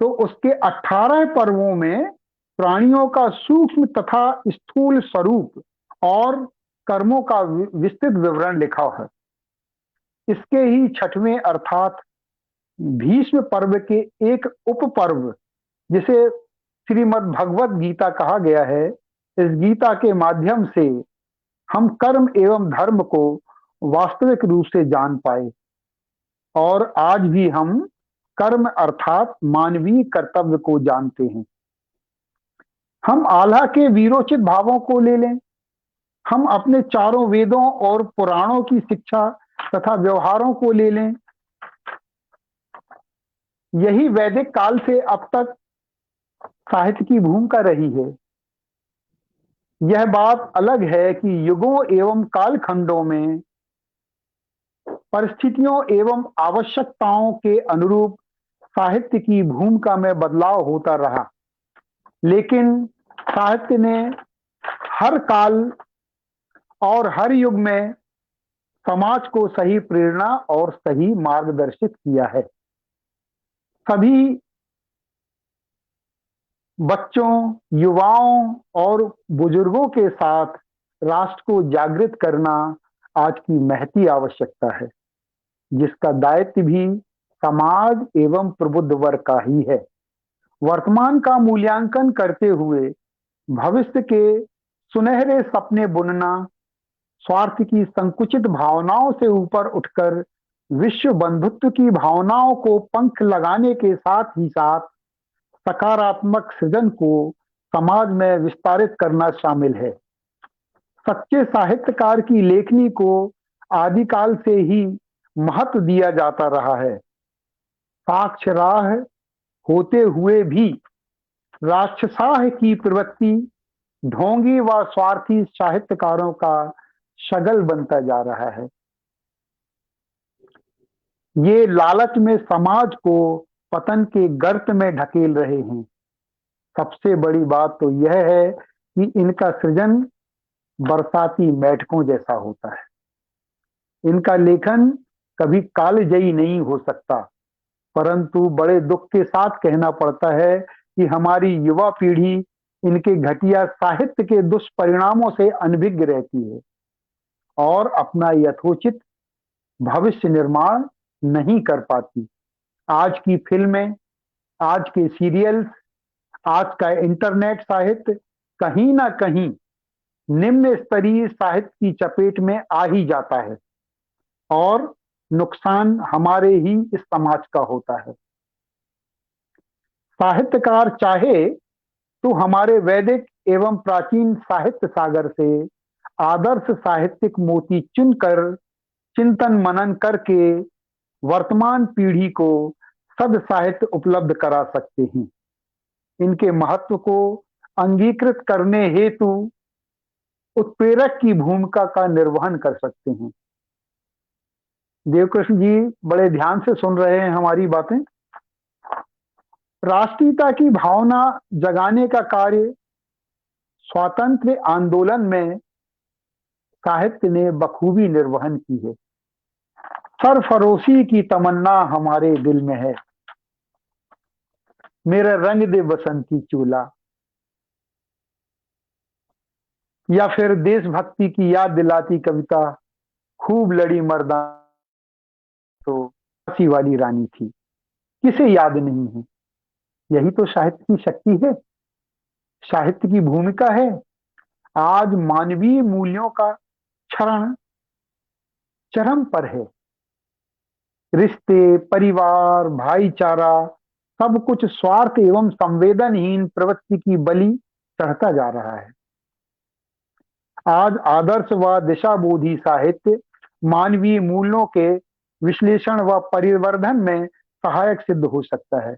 तो उसके 18 पर्वों में प्राणियों का सूक्ष्म तथा स्थूल स्वरूप और कर्मों का विस्तृत विवरण लिखा है। इसके ही 6वें अर्थात भीष्म पर्व के एक उप पर्व, जिसे श्रीमद् भगवत गीता कहा गया है, इस गीता के माध्यम से हम कर्म एवं धर्म को वास्तविक रूप से जान पाए और आज भी हम कर्म अर्थात मानवीय कर्तव्य को जानते हैं। हम आल्हा के वीरोचित भावों को ले लें, हम अपने चारों वेदों और पुराणों की शिक्षा तथा व्यवहारों को ले लें। यही वैदिक काल से अब तक साहित्य की भूमिका रही है। यह बात अलग है कि युगों एवं कालखंडों में परिस्थितियों एवं आवश्यकताओं के अनुरूप साहित्य की भूमिका में बदलाव होता रहा, लेकिन साहित्य ने हर काल और हर युग में समाज को सही प्रेरणा और सही मार्गदर्शित किया है। सभी बच्चों, युवाओं और बुजुर्गों के साथ राष्ट्र को जागृत करना आज की महती आवश्यकता है, जिसका दायित्व भी समाज एवं प्रबुद्ध वर्ग का ही है। वर्तमान का मूल्यांकन करते हुए भविष्य के सुनहरे सपने बुनना, स्वार्थ की संकुचित भावनाओं से ऊपर उठकर विश्व बंधुत्व की भावनाओं को पंख लगाने के साथ ही साथ सकारात्मक सृजन को समाज में विस्तारित करना शामिल है। सच्चे साहित्यकार की लेखनी को आदिकाल से ही महत्व दिया जाता रहा है। साक्षराह होते हुए भी राक्षसाह की प्रवृत्ति ढोंगी व स्वार्थी साहित्यकारों का शगल बनता जा रहा है। ये लालच में समाज को पतन के गर्त में ढकेल रहे हैं। सबसे बड़ी बात तो यह है कि इनका सृजन बरसाती मेढकों जैसा होता है। इनका लेखन कभी कालजयी नहीं हो सकता, परंतु बड़े दुख के साथ कहना पड़ता है कि हमारी युवा पीढ़ी इनके घटिया साहित्य के दुष्परिणामों से अनभिज्ञ रहती है और अपना यथोचित भविष्य निर्माण नहीं कर पाती। आज की फिल्में, आज के सीरियल्स, आज का इंटरनेट साहित्य कहीं ना कहीं निम्न स्तरीय साहित्य की चपेट में आ ही जाता है और नुकसान हमारे ही इस समाज का होता है। साहित्यकार चाहे तो हमारे वैदिक एवं प्राचीन साहित्य सागर से आदर्श साहित्यिक मोती चुनकर चिंतन मनन करके वर्तमान पीढ़ी को सद साहित्य उपलब्ध करा सकते हैं। इनके महत्व को अंगीकृत करने हेतु उत्प्रेरक की भूमिका का निर्वहन कर सकते हैं। देवकृष्ण जी बड़े ध्यान से सुन रहे हैं हमारी बातें। राष्ट्रीयता की भावना जगाने का कार्य स्वातंत्र्य आंदोलन में साहित्य ने बखूबी निर्वहन की है। सरफरोशी की तमन्ना हमारे दिल में है, मेरा रंग दे बसंती चूल्हा, या फिर देशभक्ति की याद दिलाती कविता खूब लड़ी मर्दां तो फांसी वाली रानी थी, किसे याद नहीं है। यही तो साहित्य की शक्ति है, साहित्य की भूमिका है। आज मानवीय मूल्यों का क्षरण चरम पर है। रिश्ते, परिवार, भाईचारा सब कुछ स्वार्थ एवं संवेदनहीन प्रवृत्ति की बलि चढ़ता जा रहा है। आज आदर्श व दिशाबोधी साहित्य मानवीय मूल्यों के विश्लेषण व परिवर्धन में सहायक सिद्ध हो सकता है।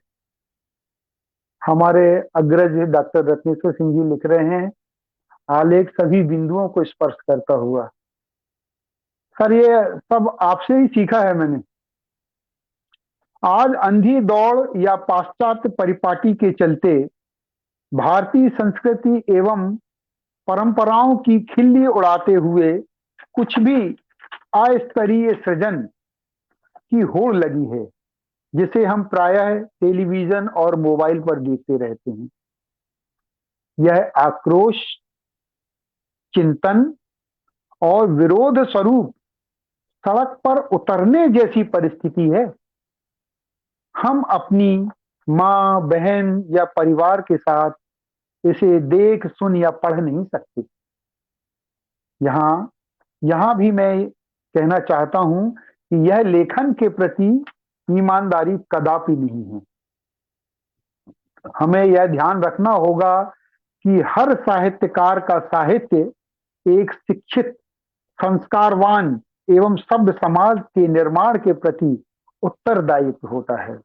हमारे अग्रज डॉक्टर रत्नेश्वर सिंह जी लिख रहे हैं, आलेख सभी बिंदुओं को स्पर्श करता हुआ। सर ये सब आपसे ही सीखा है मैंने। आज अंधी दौड़ या पाश्चात्य परिपाटी के चलते भारतीय संस्कृति एवं परंपराओं की खिल्ली उड़ाते हुए कुछ भी अस्तरीय सृजन की होड़ लगी है, जिसे हम प्रायः टेलीविजन और मोबाइल पर देखते रहते हैं। यह आक्रोश, चिंतन और विरोध स्वरूप सड़क पर उतरने जैसी परिस्थिति है। हम अपनी माँ, बहन या परिवार के साथ इसे देख, सुन या पढ़ नहीं सकते। यहां भी मैं कहना चाहता हूं कि यह लेखन के प्रति ईमानदारी कदापि नहीं है। हमें यह ध्यान रखना होगा कि हर साहित्यकार का साहित्य एक शिक्षित, संस्कारवान एवं सभ्य समाज के निर्माण के प्रति उत्तरदायित्व होता है।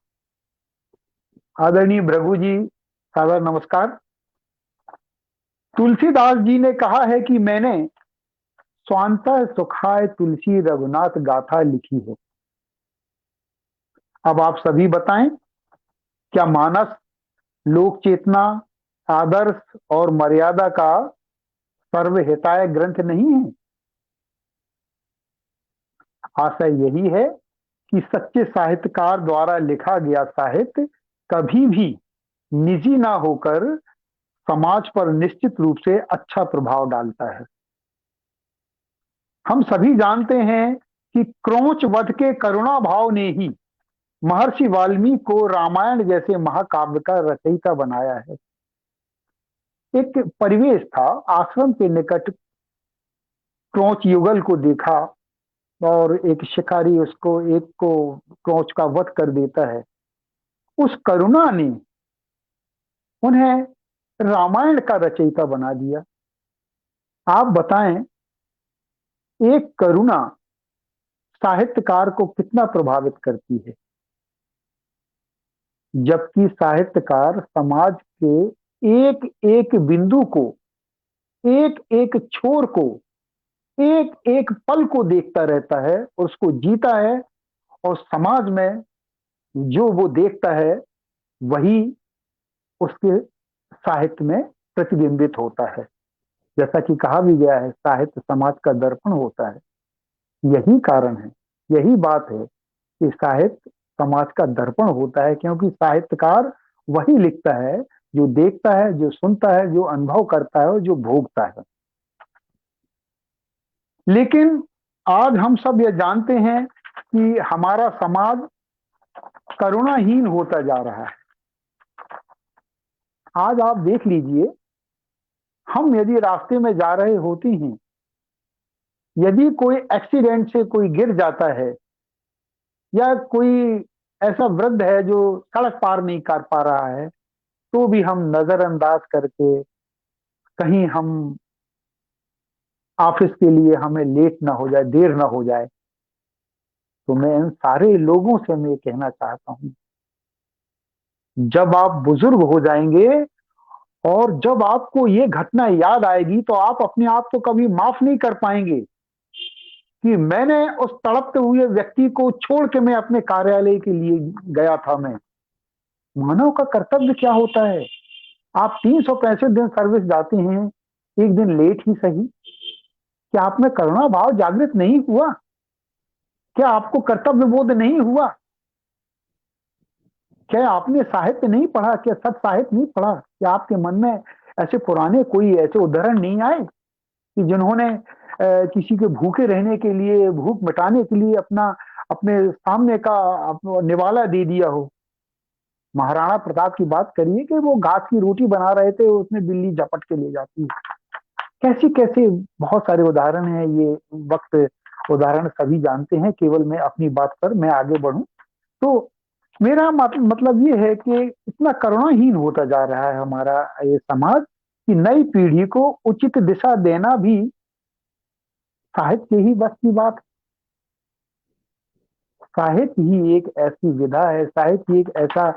आदरणीय भृगु जी, सादर नमस्कार। तुलसीदास जी ने कहा है कि मैंने स्वांतः सुखाय तुलसी रघुनाथ गाथा लिखी है। अब आप सभी बताएं, क्या मानस लोक चेतना, आदर्श और मर्यादा का सर्वहिताय ग्रंथ नहीं है? आशय यही है कि सच्चे साहित्यकार द्वारा लिखा गया साहित्य कभी भी निजी ना होकर समाज पर निश्चित रूप से अच्छा प्रभाव डालता है। हम सभी जानते हैं कि क्रोंच वध के करुणा भाव ने ही महर्षि वाल्मीकि को रामायण जैसे महाकाव्य का रचयिता बनाया है। एक परिवेश था, आश्रम के निकट क्रोंच युगल को देखा और एक शिकारी उसको एक को क्रोंच का वध कर देता है। उस करुणा ने उन्हें रामायण का रचयिता बना दिया। आप बताएं, एक करुणा साहित्यकार को कितना प्रभावित करती है, जबकि साहित्यकार समाज के एक एक बिंदु को एक एक छोर को, एक एक पल को देखता रहता है और उसको जीता है, और समाज में जो वो देखता है वही उसके साहित्य में प्रतिबिंबित होता है। जैसा कि कहा भी गया है, साहित्य समाज का दर्पण होता है। यही कारण है, यही बात है कि साहित्य समाज का दर्पण होता है, क्योंकि साहित्यकार वही लिखता है जो देखता है, जो सुनता है, जो अनुभव करता है और जो भोगता है। लेकिन आज हम सब ये जानते हैं कि हमारा समाज करुणाहीन होता जा रहा है। आज आप देख लीजिए, हम यदि रास्ते में जा रहे होते हैं, यदि कोई एक्सीडेंट से कोई गिर जाता है, या कोई ऐसा वृद्ध है जो सड़क पार नहीं कर पा रहा है, तो भी हम नजरअंदाज करके, कहीं हम ऑफिस के लिए हमें लेट ना हो जाए, देर ना हो जाए, तो मैं इन सारे लोगों से मैं कहना चाहता हूं, जब आप बुजुर्ग हो जाएंगे और जब आपको ये घटना याद आएगी, तो आप अपने आप को कभी माफ नहीं कर पाएंगे कि मैंने उस तड़पते हुए व्यक्ति को छोड़ के मैं अपने कार्यालय के लिए गया था। मैं, मानव का कर्तव्य क्या होता है? आप 365 दिन सर्विस जाते हैं, एक दिन लेट ही सही, क्या आप में करुणा भाव जागृत नहीं हुआ? क्या आपको कर्तव्य बोध नहीं हुआ? क्या आपने साहित्य नहीं पढ़ा? क्या सब साहित्य नहीं पढ़ा? क्या आपके मन में ऐसे पुराने कोई ऐसे उदाहरण नहीं आए कि जिन्होंने किसी के भूखे रहने के लिए, भूख मिटाने के लिए अपना, अपने सामने का निवाला दे दिया हो? महाराणा प्रताप की बात करिए कि वो घास की रोटी बना रहे थे, उसमें बिल्ली झपट के ले जाती है। कैसे कैसे बहुत सारे उदाहरण हैं। ये वक्त उदाहरण सभी जानते हैं, केवल मैं अपनी बात पर मैं आगे बढ़ूं तो मेरा मतलब ये है कि इतना करुणाहीन होता जा रहा है हमारा ये समाज कि नई पीढ़ी को उचित दिशा देना भी साहित्य ही बस की बात है। साहित्य ही एक ऐसी विधा है, साहित्य ही एक ऐसा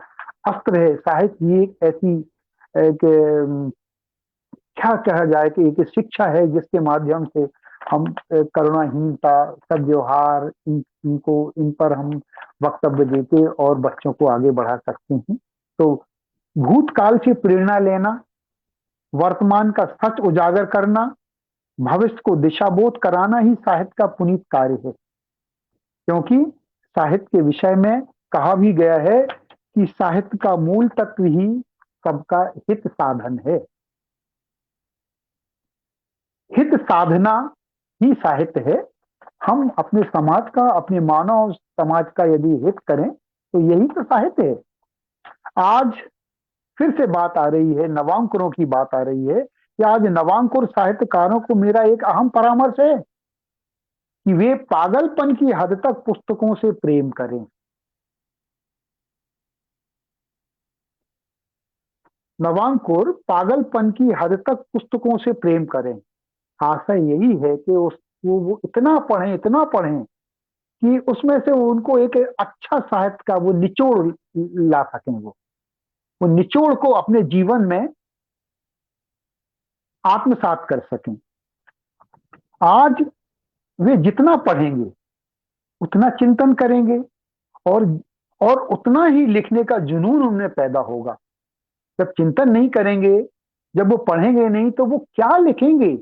अस्त्र है, साहित्य ही एक ऐसी एक क्या कहा जाए कि एक शिक्षा है जिसके माध्यम से हम करुणाहीनता, सद्व्यवहार, इनको इन पर हम वक्तव्य देके और बच्चों को आगे बढ़ा सकते हैं। तो भूतकाल से प्रेरणा लेना, वर्तमान का सच उजागर करना, भविष्य को दिशाबोध कराना ही साहित्य का पुनीत कार्य है। क्योंकि साहित्य के विषय में कहा भी गया है कि साहित्य का मूल तत्व ही सबका हित साधन है। हित साधना ही साहित्य है। हम अपने समाज का, अपने मानव समाज का यदि हित करें तो यही तो साहित्य है। आज फिर से बात आ रही है, नवांकुरों की बात आ रही है कि आज नवांकुर साहित्यकारों को मेरा एक अहम परामर्श है कि वे पागलपन की हद तक पुस्तकों से प्रेम करें। नवांकुर पागलपन की हद तक पुस्तकों से प्रेम करें। आशा यही है कि वो इतना पढ़ें, इतना पढ़ें कि उसमें से उनको एक अच्छा साहित्य का वो निचोड़ ला सकें। वो निचोड़ को अपने जीवन में आत्मसात कर सकें। आज वे जितना पढ़ेंगे उतना चिंतन करेंगे, और उतना ही लिखने का जुनून उनमें पैदा होगा। जब चिंतन नहीं करेंगे, जब वो पढ़ेंगे नहीं, तो वो क्या लिखेंगे?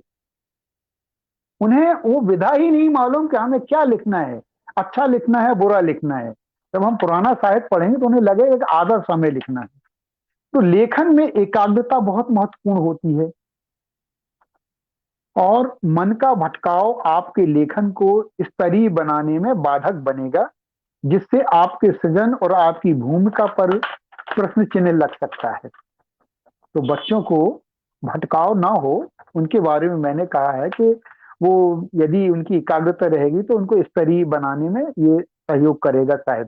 उन्हें वो विधा ही नहीं मालूम कि हमें क्या लिखना है, अच्छा लिखना है, बुरा लिखना है। जब हम पुराना साहित्य पढ़ेंगे तो उन्हें लगेगा कि आदर्श हमें लिखना है। तो लेखन में एकाग्रता बहुत महत्वपूर्ण होती है, और मन का भटकाव आपके लेखन को स्तरीय बनाने में बाधक बनेगा, जिससे आपके सृजन और आपकी भूमिका पर प्रश्न चिन्ह लग सकता है। तो बच्चों को भटकाव ना हो, उनके बारे में मैंने कहा है कि वो यदि उनकी एकाग्रता रहेगी तो उनको स्तरीय बनाने में ये सहयोग करेगा शायद,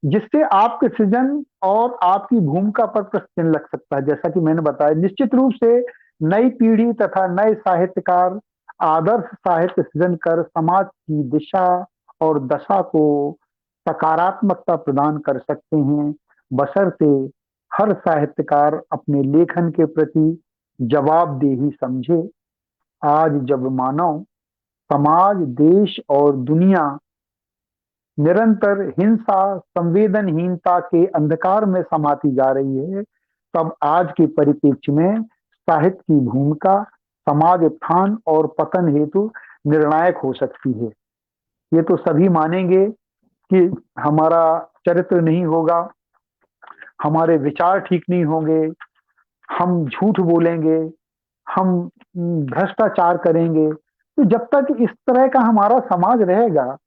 जिससे आपके सृजन और आपकी भूमिका पर प्रश्न चिन्ह लग सकता है। जैसा कि मैंने बताया, निश्चित रूप से नई पीढ़ी तथा नए साहित्यकार आदर्श साहित्य सृजन कर समाज की दिशा और दशा को सकारात्मकता प्रदान कर सकते हैं, बशर्ते हर साहित्यकार अपने लेखन के प्रति जवाबदेही समझे आज जब मानव समाज, देश और दुनिया निरंतर हिंसा, संवेदनहीनता के अंधकार में समाती जा रही है, तब आज के परिप्रेक्ष्य में साहित्य की भूमिका समाज उत्थान और पतन हेतु निर्णायक हो सकती है। ये तो सभी मानेंगे कि हमारा चरित्र नहीं होगा, हमारे विचार ठीक नहीं होंगे, हम झूठ बोलेंगे, हम भ्रष्टाचार करेंगे, तो जब तक इस तरह का हमारा समाज रहेगा,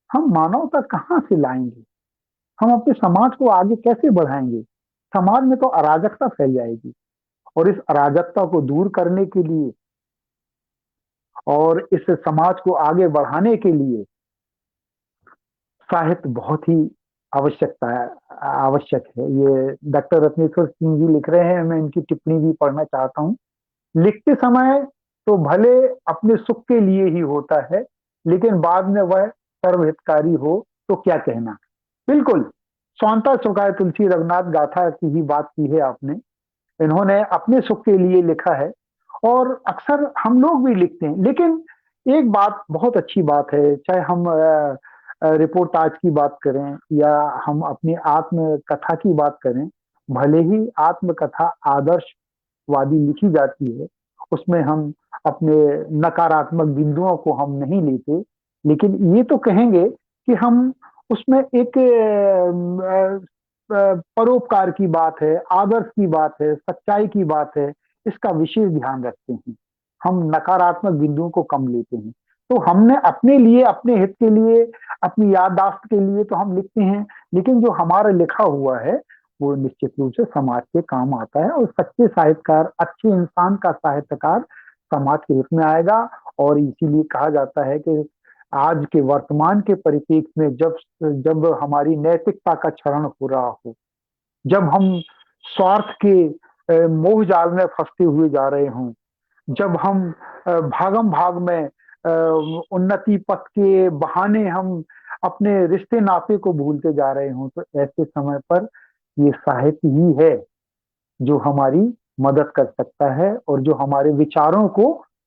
हम मानवता कहाँ से लाएंगे? हम अपने समाज को आगे कैसे बढ़ाएंगे? समाज में तो अराजकता फैल जाएगी, और इस अराजकता को दूर करने के लिए और इस समाज को आगे बढ़ाने के लिए साहित्य बहुत ही आवश्यक है। ये डॉक्टर रत्नेश्वर सिंह जी लिख रहे हैं, मैं इनकी टिप्पणी भी पढ़ना चाहता हूँ। लिखते समय तो भले अपने सुख के लिए ही होता है, लेकिन बाद में वह सर्वहितकारी हो तो क्या कहना। बिल्कुल स्वांता सुखाए तुलसी रघुनाथ गाथा की ही बात की है आपने। इन्होंने अपने सुख के लिए लिखा है, और अक्सर हम लोग भी लिखते हैं। लेकिन एक बात बहुत अच्छी बात है, चाहे हम रिपोर्टाज की बात करें या हम अपनी आत्मकथा की बात करें, भले ही आत्मकथा आदर्शवादी लिखी जाती है, उसमें हम अपने नकारात्मक बिंदुओं को हम नहीं लेते, लेकिन ये तो कहेंगे कि हम उसमें एक परोपकार की बात है, आदर्श की बात है, सच्चाई की बात है, इसका विशेष ध्यान रखते हैं। हम नकारात्मक बिंदुओं को कम लेते हैं। तो हमने अपने लिए, अपने हित के लिए, अपनी याददाश्त के लिए तो हम लिखते हैं, लेकिन जो हमारा लिखा हुआ है वो निश्चित रूप से समाज के काम आता है। और सच्चे साहित्यकार, अच्छे इंसान का साहित्यकार समाज के हित में आएगा। और इसीलिए कहा जाता है कि आज के वर्तमान के परिप्रेक्ष्य में जब हमारी नैतिकता का क्षरण हो रहा हो, जब हम स्वार्थ के मोह जाल में फंसते हुए जा रहे हों, जब हम भागम भाग में उन्नति पथ के बहाने हम अपने रिश्ते नाते को भूलते जा रहे हों, तो ऐसे समय पर ये साहित्य ही है जो हमारी मदद कर सकता है और जो हमारे विचारों को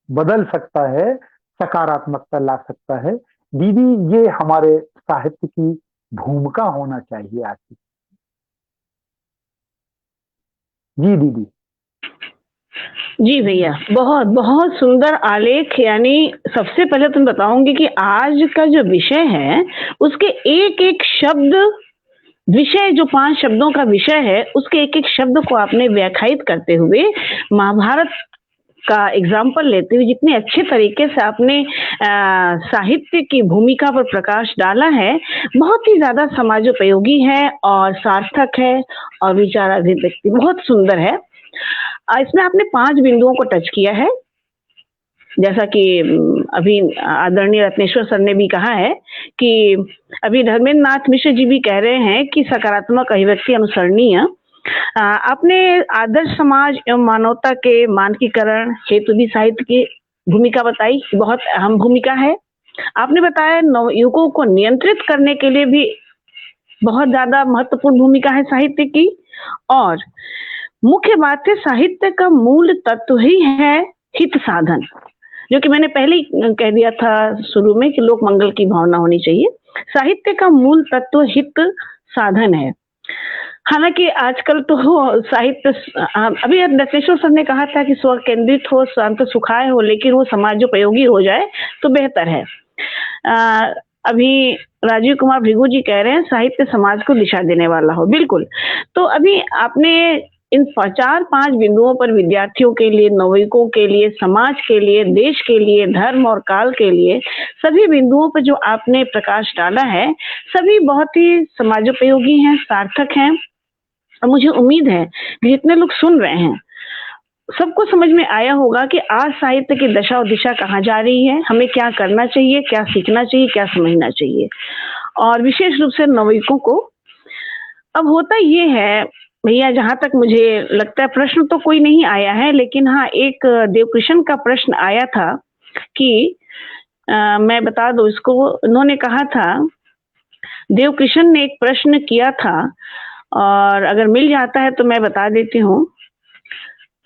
बदल सकता है, सकारात्मकता ला सकता है। दीदी, ये हमारे साहित्य की भूमिका होना चाहिए आज की। जी दीदी। जी भैया, बहुत बहुत सुंदर आलेख। यानी सबसे पहले तुम बताऊंगी कि आज का जो विषय है उसके एक एक शब्द, विषय जो 5 शब्दों का विषय है, उसके एक एक शब्द को आपने व्याख्यायित करते हुए महाभारत का एग्जाम्पल लेते हुए जितने अच्छे तरीके से आपने साहित्य की भूमिका पर प्रकाश डाला है, बहुत ही ज्यादा समाजोपयोगी है और सार्थक है और विचार अभिव्यक्ति बहुत सुंदर है। इसमें आपने 5 बिंदुओं को टच किया है, जैसा कि अभी आदरणीय रत्नेश्वर सर ने भी कहा है कि अभी धर्मेंद्र नाथ मिश्र जी भी कह रहे हैं कि सकारात्मक अभिव्यक्ति अनुसरणीय। आपने आदर्श समाज एवं मानवता के मानकीकरण हेतु भी साहित्य की भूमिका बताई, बहुत अहम भूमिका है। आपने बताया नवयुगों को नियंत्रित करने के लिए भी बहुत ज्यादा महत्वपूर्ण भूमिका है साहित्य की। और मुख्य बात है, साहित्य का मूल तत्व ही है हित साधन, जो कि मैंने पहले ही कह दिया था शुरू में कि लोक मंगल की भावना होनी चाहिए। साहित्य का मूल तत्व हित साधन है। हालांकि आजकल तो साहित्य, अभी रत्नेश्वर सर ने कहा था कि स्व केंद्रित हो, शांत सुखाए हो, लेकिन वो समाजोपयोगी हो जाए तो बेहतर है। अभी राजीव कुमार भृगु जी कह रहे हैं साहित्य समाज को दिशा देने वाला हो। बिल्कुल। तो अभी आपने इन 4-5 बिंदुओं पर विद्यार्थियों के लिए, नवयुवकों के लिए, समाज के लिए, देश के लिए, धर्म और काल के लिए, सभी बिंदुओं पर जो आपने प्रकाश डाला है, सभी बहुत ही समाजोपयोगी हैं, सार्थक हैं। और मुझे उम्मीद है कि जितने लोग सुन रहे हैं सबको समझ में आया होगा कि आज साहित्य की दशा और दिशा कहाँ जा रही है, हमें क्या करना चाहिए, क्या सीखना चाहिए, क्या समझना चाहिए, और विशेष रूप से नवयुवकों को। अब होता ये है भैया, जहां तक मुझे लगता है प्रश्न तो कोई नहीं आया है, लेकिन हाँ एक देवकृष्ण का प्रश्न आया था कि मैं बता दूं इसको। उन्होंने कहा था, देवकृष्ण ने एक प्रश्न किया था और अगर मिल जाता है तो मैं बता देती हूँ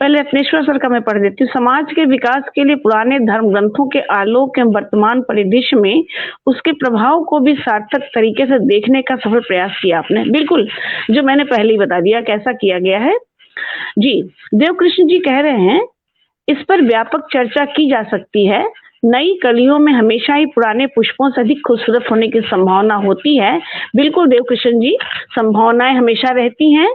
पहले रत्नेश्वर सर का मैं पढ़ देती हूँ। समाज के विकास के लिए पुराने धर्म ग्रंथों के आलोक एवं वर्तमान परिदृश्य में उसके प्रभाव को भी सार्थक तरीके से देखने का सफल प्रयास किया आपने। बिल्कुल, जो मैंने पहले ही बता दिया कैसा किया गया है जी। देवकृष्ण जी कह रहे हैं, इस पर व्यापक चर्चा की जा सकती है। नई कलियों में हमेशा ही पुराने पुष्पों से अधिक खूबसूरत होने की संभावना होती है। बिल्कुल देवकृष्ण जी, संभावनाएं हमेशा रहती हैं।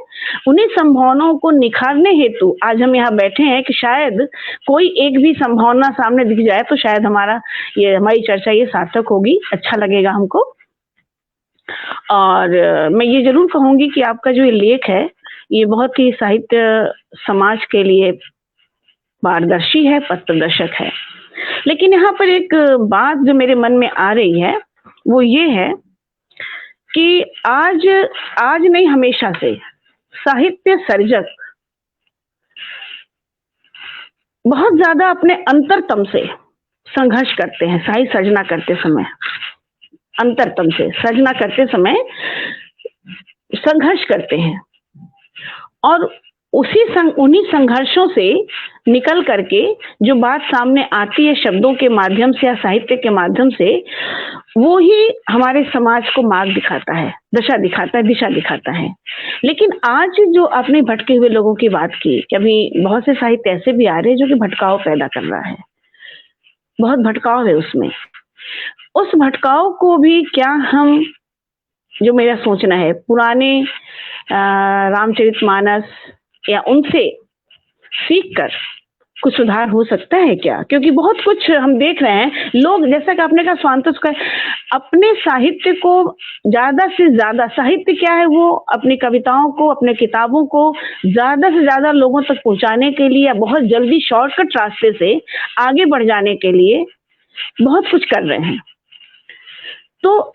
उन्हीं संभावनाओं को निखारने हेतु आज हम यहाँ बैठे हैं कि शायद कोई एक भी संभावना सामने दिख जाए तो शायद हमारी चर्चा ये सार्थक होगी, अच्छा लगेगा हमको। और मैं ये जरूर कहूंगी कि आपका जो ये लेख है ये बहुत ही साहित्य समाज के लिए पारदर्शी है, पथ प्रदर्शक है। लेकिन यहाँ पर एक बात जो मेरे मन में आ रही है वो ये है कि आज नहीं हमेशा से साहित्य सर्जक बहुत ज्यादा अपने अंतरतम से संघर्ष करते हैं। साहित्य सर्जना करते समय अंतरतम से सर्जना करते समय संघर्ष करते हैं और उन्हीं संघर्षों से निकल करके जो बात सामने आती है शब्दों के माध्यम से या साहित्य के माध्यम से, वो ही हमारे समाज को मार्ग दिखाता है, दिशा दिखाता है। लेकिन आज जो आपने भटके हुए लोगों की बात की कि अभी बहुत से साहित्य ऐसे भी आ रहे हैं जो कि भटकाव पैदा कर रहा है, बहुत भटकाव है उसमें। उस भटकाव को भी क्या हम, जो मेरा सोचना है, पुराने रामचरितमानस या उनसे सीख कर कुछ सुधार हो सकता है क्या? क्योंकि बहुत कुछ हम देख रहे हैं, लोग जैसा कि आपने कहा स्वांतः का अपने साहित्य को ज्यादा से ज्यादा, साहित्य क्या है, वो अपनी कविताओं को, अपने किताबों को ज्यादा से ज्यादा लोगों तक पहुंचाने के लिए, बहुत जल्दी शॉर्टकट रास्ते से आगे बढ़ जाने के लिए बहुत कुछ कर रहे हैं। तो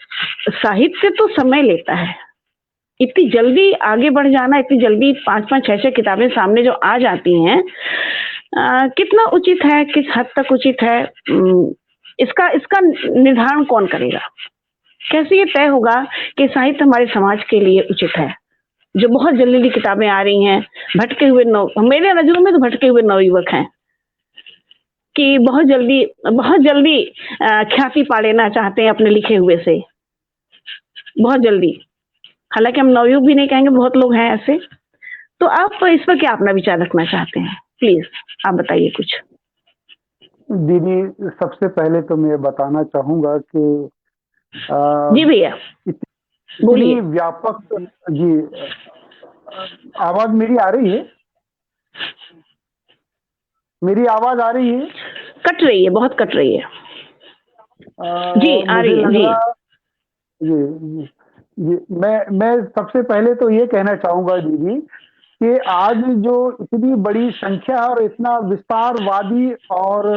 साहित्य तो समय लेता है, इतनी जल्दी आगे बढ़ जाना, इतनी जल्दी 5-5, 6-6 किताबें सामने जो आ जाती हैं, कितना उचित है, किस हद तक उचित है, इसका निर्धारण कौन करेगा? कैसे ये तय होगा कि साहित्य हमारे समाज के लिए उचित है? जो बहुत जल्दी किताबें आ रही हैं, भटके हुए मेरे नजरों में तो भटके हुए नवयुवक हैं कि बहुत जल्दी ख्याति पा लेना चाहते हैं अपने लिखे हुए से, बहुत जल्दी। हालांकि हम नवयुग भी नहीं कहेंगे, बहुत लोग हैं ऐसे। तो आप इस पर क्या अपना विचार रखना चाहते हैं? प्लीज आप बताइए कुछ। दीदी, सबसे पहले तो मैं बताना चाहूंगा कि जी भैया बोलिए। व्यापक जी, आवाज मेरी आ रही है? मेरी आवाज आ रही है? कट रही है, बहुत कट रही है। जी आ रही है जी। मैं सबसे पहले तो ये कहना चाहूंगा दीदी कि आज जो इतनी बड़ी संख्या और इतना विस्तारवादी और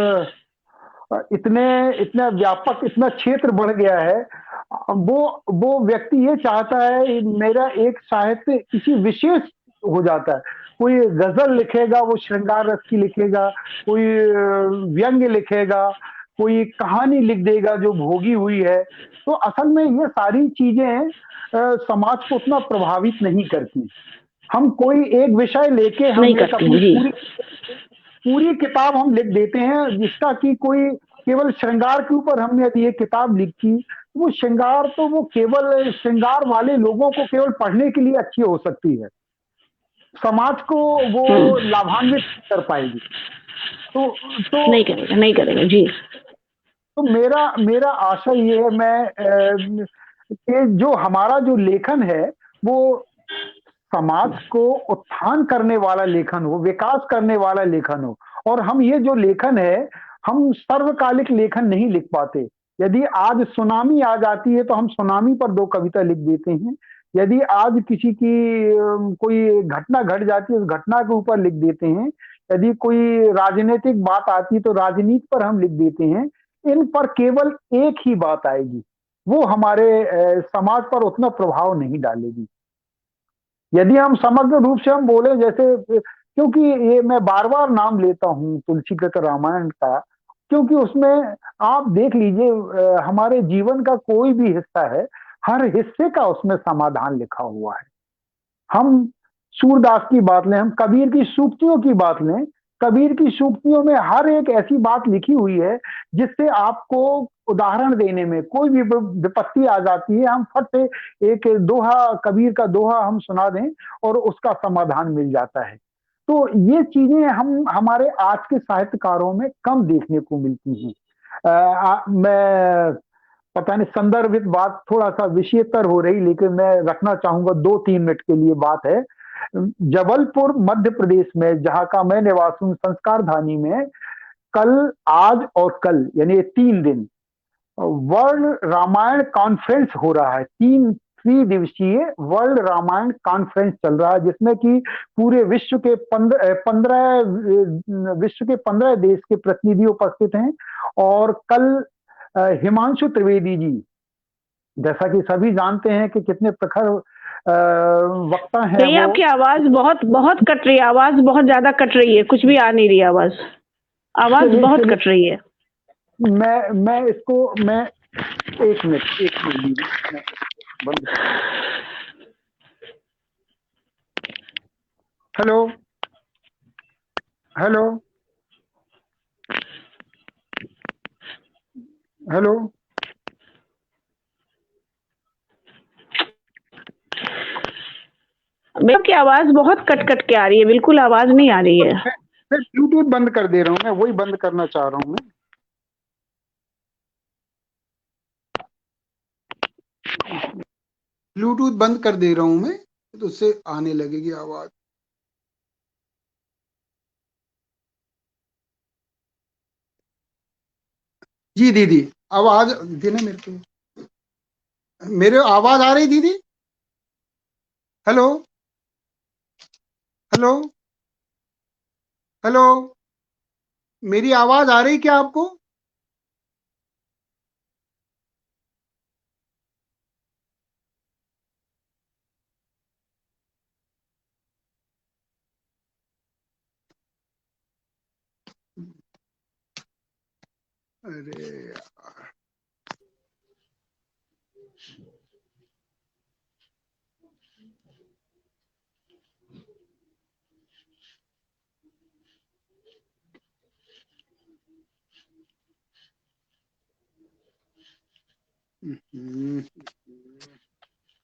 इतना व्यापक, इतना क्षेत्र बढ़ गया है, वो व्यक्ति ये चाहता है मेरा एक साहित्य किसी विशेष हो जाता है। कोई गजल लिखेगा वो श्रृंगार रस की लिखेगा, कोई व्यंग्य लिखेगा, कोई कहानी लिख देगा जो भोगी हुई है। तो असल में ये सारी चीजें समाज को उतना प्रभावित नहीं करती। हम कोई एक विषय लेके हम एक अपनी पूरी किताब हम लिख देते हैं, जिसका कि कोई केवल श्रृंगार के ऊपर हमने यदि ये किताब लिखी, वो श्रृंगार तो वो केवल श्रृंगार वाले लोगों को केवल पढ़ने के लिए अच्छी हो सकती है, समाज को वो लाभान्वित कर पाएगी। तो नहीं करेगा जी। तो मेरा आशा ये है कि जो हमारा जो लेखन है वो समाज को उत्थान करने वाला लेखन हो, विकास करने वाला लेखन हो। और हम ये जो लेखन है, हम सर्वकालिक लेखन नहीं लिख पाते। यदि आज सुनामी आ जाती है तो हम सुनामी पर 2 कविता लिख देते हैं। यदि आज किसी की कोई घटना घट जाती है, उस घटना के ऊपर लिख देते हैं। यदि कोई राजनीतिक बात आती है तो राजनीति पर हम लिख देते हैं। इन पर केवल एक ही बात आएगी, वो हमारे समाज पर उतना प्रभाव नहीं डालेगी। यदि हम समग्र रूप से हम बोले, जैसे क्योंकि ये मैं बार-बार नाम लेता हूँ तुलसीकृत रामायण का, क्योंकि उसमें आप देख लीजिए हमारे जीवन का कोई भी हिस्सा है, हर हिस्से का उसमें समाधान लिखा हुआ है। हम सूरदास की बात लें, हम कबीर की सूक्तियों की बात लें, कबीर की सूक्तियों में हर एक ऐसी बात लिखी हुई है जिससे आपको उदाहरण देने में कोई भी विपत्ति आ जाती है, हम फट से एक दोहा, कबीर का दोहा हम सुना दें और उसका समाधान मिल जाता है। तो ये चीजें हम हमारे आज के साहित्यकारों में कम देखने को मिलती हैं। मैं पता नहीं संदर्भित बात थोड़ा सा विषयतर हो रही, लेकिन मैं रखना चाहूंगा 2-3 मिनट के लिए बात है। जबलपुर मध्य प्रदेश में, जहां का मैं निवास हूं, संस्कार धानी में कल, आज और कल यानी 3 दिन वर्ल्ड रामायण कॉन्फ्रेंस हो रहा है। 3 दिवसीय वर्ल्ड रामायण कॉन्फ्रेंस चल रहा है, जिसमें कि पूरे विश्व के 15 देश के प्रतिनिधि उपस्थित हैं। और कल हिमांशु त्रिवेदी जी, जैसा कि सभी जानते हैं कि कितने प्रखर वक्ता हैं भैया, आपकी आवाज बहुत बहुत कट रही है, आवाज बहुत ज्यादा कट रही है, कुछ भी आ नहीं रही आवाज, आवाज बहुत कट रही है। मैं एक मिनट बंद। हेलो हेलो हेलो भैया, आपकी आवाज बहुत कट कट के आ रही है, बिल्कुल आवाज नहीं आ रही है। मैं ब्लूटूथ बंद कर दे रहा हूँ, मैं वही बंद करना चाह रहा हूँ। ब्लूटूथ बंद कर दे रहा हूं मैं, तो उससे आने लगेगी आवाज। जी दीदी, आवाज देना मेरे को, मेरे आवाज आ रही दीदी? हेलो हेलो हेलो, मेरी आवाज आ रही क्या आपको? अरे यार,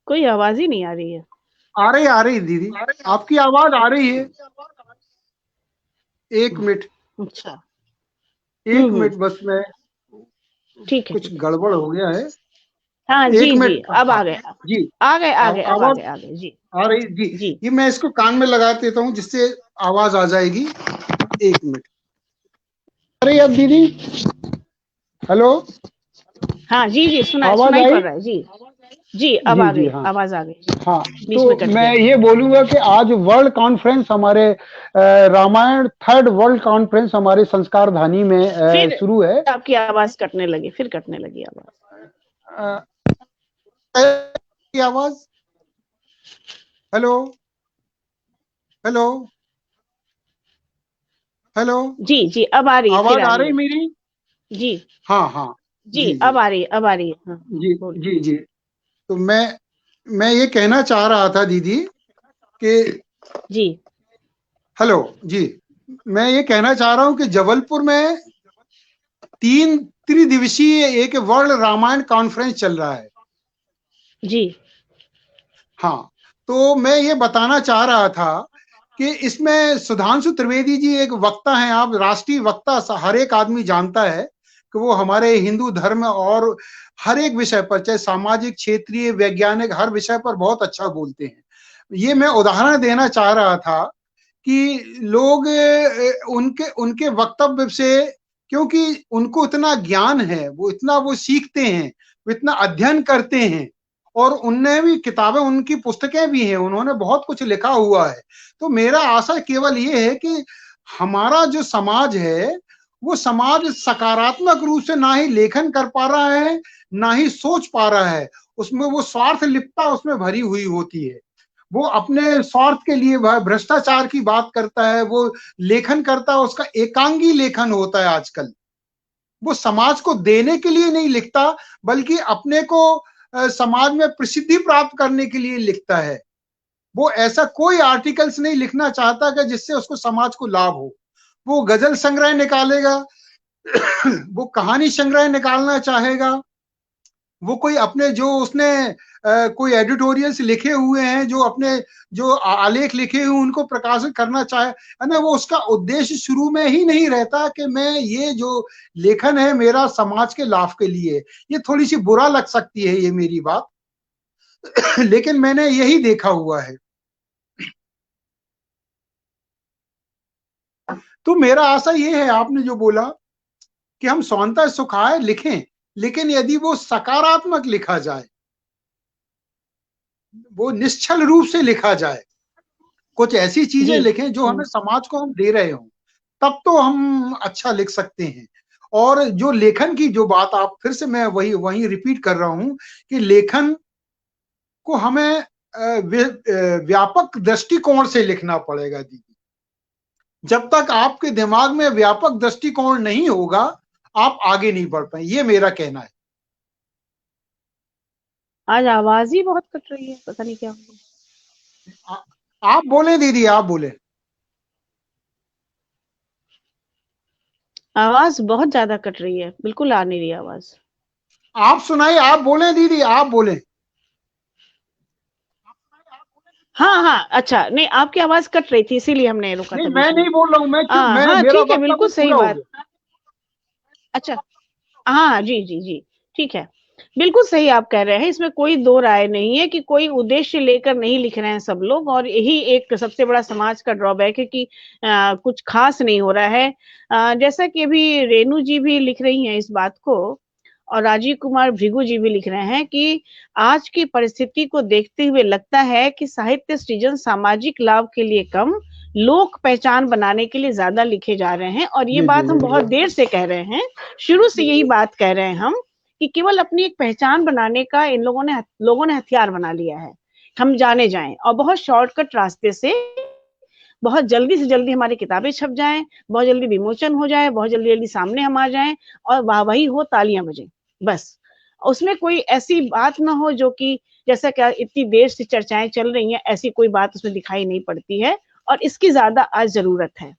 कोई आवाज ही नहीं आ रही है। आ रही दीदी, आपकी आवाज आ रही है। 1 मिनट, अच्छा, 1 मिनट बस, मैं ठीक है, कुछ गड़बड़ हो गया है। हाँ 1 जी जी, मिनट, अब आ हाँ, गए, जी आ गए आ गए, अब आ आवाज गए, आ गए जी आ रही जी। जी। ये मैं इसको कान में लगा देता हूँ जिससे आवाज आ जाएगी। 1 मिनट, अरे अब दीदी, हेलो, हाँ जी जी, आवाज सुनाई आई? पड़ रहा है जी जी, अब आ जी गई, हाँ आवाज आ गई, हाँ। बीच तो में कट मैं गया। ये बोलूंगा कि आज वर्ल्ड कॉन्फ्रेंस हमारे रामायण 3rd वर्ल्ड कॉन्फ्रेंस हमारे संस्कार धानी में फिर शुरू है। आपकी आवाज कटने लगी, फिर कटने लगी आवाज। की आवाज, हेलो हेलो हेलो, जी जी, अब आ रही है, फिर आवाज आ आ रही रही है मेरी? जी हाँ हाँ, जी, जी जी अब आ रही है, अब आ रही है, हाँ जी बोलिए। जी जी। तो मैं ये कहना चाह रहा था दीदी कि, जी हेलो जी, मैं ये कहना चाह रहा हूँ कि जबलपुर में 3 त्रिदिवसीय एक वर्ल्ड रामायण कॉन्फ्रेंस चल रहा है। जी हाँ, तो मैं ये बताना चाह रहा था कि इसमें सुधांशु त्रिवेदी जी एक वक्ता हैं, आप राष्ट्रीय वक्ता हर एक आदमी जानता है कि वो हमारे हिंदू धर्म और हर एक विषय पर, चाहे सामाजिक, क्षेत्रीय, वैज्ञानिक, हर विषय पर बहुत अच्छा बोलते हैं। ये मैं उदाहरण देना चाह रहा था कि लोग उनके उनके वक्तव्य से, क्योंकि उनको इतना ज्ञान है, वो इतना वो सीखते हैं, वो इतना अध्ययन करते हैं, और उनने भी किताबें, उनकी पुस्तकें भी हैं, उन्होंने बहुत कुछ लिखा हुआ है। तो मेरा आशा केवल ये है कि हमारा जो समाज है, वो समाज सकारात्मक रूप से ना ही लेखन कर पा रहा है, ना ही सोच पा रहा है, उसमें वो स्वार्थ लिप्तता उसमें भरी हुई होती है। वो अपने स्वार्थ के लिए वह भ्रष्टाचार की बात करता है, वो लेखन करता है, उसका एकांगी लेखन होता है आजकल। वो समाज को देने के लिए नहीं लिखता, बल्कि अपने को समाज में प्रसिद्धि प्राप्त करने के लिए लिखता है। वो ऐसा कोई आर्टिकल्स नहीं लिखना चाहता कि जिससे उसको समाज को लाभ हो। वो गजल संग्रह निकालेगा, वो कहानी संग्रह निकालना चाहेगा, वो कोई अपने जो उसने कोई एडिटोरियल्स लिखे हुए हैं, जो अपने जो आलेख लिखे हुए उनको प्रकाशित करना चाहे, है ना। वो उसका उद्देश्य शुरू में ही नहीं रहता कि मैं ये जो लेखन है मेरा समाज के लाभ के लिए। ये थोड़ी सी बुरा लग सकती है ये मेरी बात, लेकिन मैंने यही देखा हुआ है। तो मेरा आशा ये है, आपने जो बोला कि हम स्वांतः सुखाय लिखें, लेकिन यदि वो सकारात्मक लिखा जाए, वो निश्चल रूप से लिखा जाए, कुछ ऐसी चीजें लिखें जो हमें समाज को हम दे रहे हों, तब तो हम अच्छा लिख सकते हैं। और जो लेखन की जो बात, आप फिर से मैं वही रिपीट कर रहा हूं कि लेखन को हमें व्यापक दृष्टिकोण से लिखना पड़ेगा दीदी। जब तक आपके दिमाग में व्यापक दृष्टिकोण नहीं होगा, आप आगे नहीं बढ़ पाए, ये मेरा कहना है। आज आवाज ही बहुत कट रही है, पता नहीं क्या हुआ। आप बोले दीदी, आप बोले। आवाज बहुत ज्यादा कट रही है, बिल्कुल आ नहीं रही आवाज। आप सुनाइए, आप बोले दीदी, आप बोले। हाँ हाँ, अच्छा, नहीं आपकी आवाज कट रही थी इसीलिए हमने रोका था। मैं नहीं बोल रहा हूँ, मैं हाँ मेरा ठीक है, बिल्कुल सही बात। अच्छा, हाँ जी जी जी, ठीक है, बिल्कुल सही आप कह रहे हैं। इसमें कोई दो राय नहीं है कि कोई उद्देश्य लेकर नहीं लिख रहे हैं सब लोग, और यही एक सबसे बड़ा समाज का ड्रॉबैक है कि कुछ खास नहीं हो रहा है। जैसा कि अभी रेणु जी भी लिख रही हैं इस बात को, और राजीव कुमार भृगु जी भी लिख रहे हैं कि आज की परिस्थिति को देखते हुए लगता है कि साहित्य सृजन सामाजिक लाभ के लिए कम, लोक पहचान बनाने के लिए ज्यादा लिखे जा रहे हैं। और ये बात हम बहुत देर से कह रहे हैं, शुरू से यही बात कह रहे हैं हम, कि केवल अपनी एक पहचान बनाने का इन लोगों ने हथियार बना लिया है, हम जाने जाएं, और बहुत शॉर्टकट रास्ते से बहुत जल्दी से जल्दी हमारी किताबें छप जाएं, बहुत जल्दी विमोचन हो जाए, बहुत जल्दी जल्दी सामने हम आ जाएं, और वाहवाही हो, तालियां बजें, बस। उसमें कोई ऐसी बात ना हो जो कि, जैसा क्या इतनी देर से चर्चाएं चल रही हैं, ऐसी कोई बात उसमें दिखाई नहीं पड़ती है, और इसकी ज्यादा आज जरूरत है।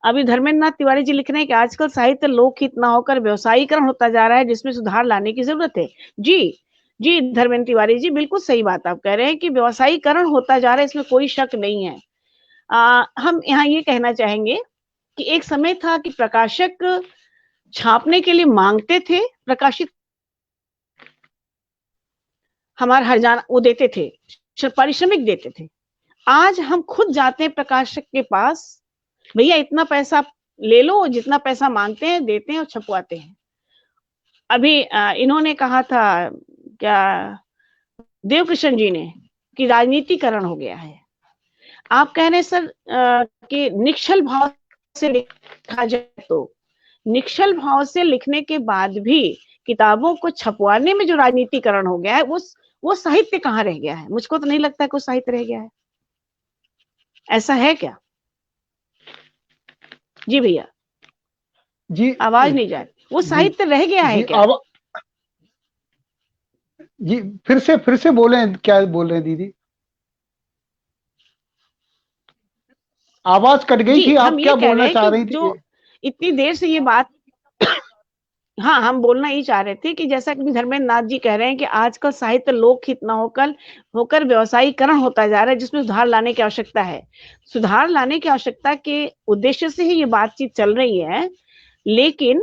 अभी धर्मेंद्र नाथ तिवारी जी लिख रहे हैं कि आजकल साहित्य लोकहित ना होकर व्यवसायीकरण होता जा रहा है, जिसमें सुधार लाने की जरूरत है। जी जी धर्मेंद्र तिवारी जी, बिल्कुल सही बात आप कह रहे हैं कि व्यवसायीकरण होता जा रहा है, इसमें कोई शक नहीं है। हम यहाँ ये कहना चाहेंगे कि एक समय था कि प्रकाशक छापने के लिए मांगते थे, प्रकाशित हमारा हरजाना वो देते थे, पारिश्रमिक देते थे। आज हम खुद जाते हैं प्रकाशक के पास, भैया इतना पैसा ले लो, जितना पैसा मांगते हैं देते हैं और छपवाते हैं। अभी इन्होंने कहा था, क्या देवकृष्ण जी ने, कि राजनीतिकरण हो गया है। आप कह रहे हैं सर कि निश्चल भाव से लिखा जाए, तो निश्चल भाव से लिखने के बाद भी किताबों को छपवाने में जो राजनीतिकरण हो गया है, वो साहित्य कहाँ रह गया है? मुझको तो नहीं लगता है कोई साहित्य रह गया है। ऐसा है क्या? जी भैया जी, आवाज नहीं जा रही। वो साहित्य रह गया है क्या? जी फिर से बोले, क्या बोल रहे हैं दीदी? आवाज कट गई थी, आप क्या बोलना चाह रही थी? जो इतनी देर से ये बात हाँ, हम बोलना ही चाह रहे थे कि जैसा कि धर्मेंद्र नाथ जी कह रहे हैं कि आजकल साहित्य लोकहित न होकर व्यवसायीकरण होता जा रहा है, जिसमें सुधार लाने की आवश्यकता है। सुधार लाने की आवश्यकता के उद्देश्य से ही ये बातचीत चल रही है, लेकिन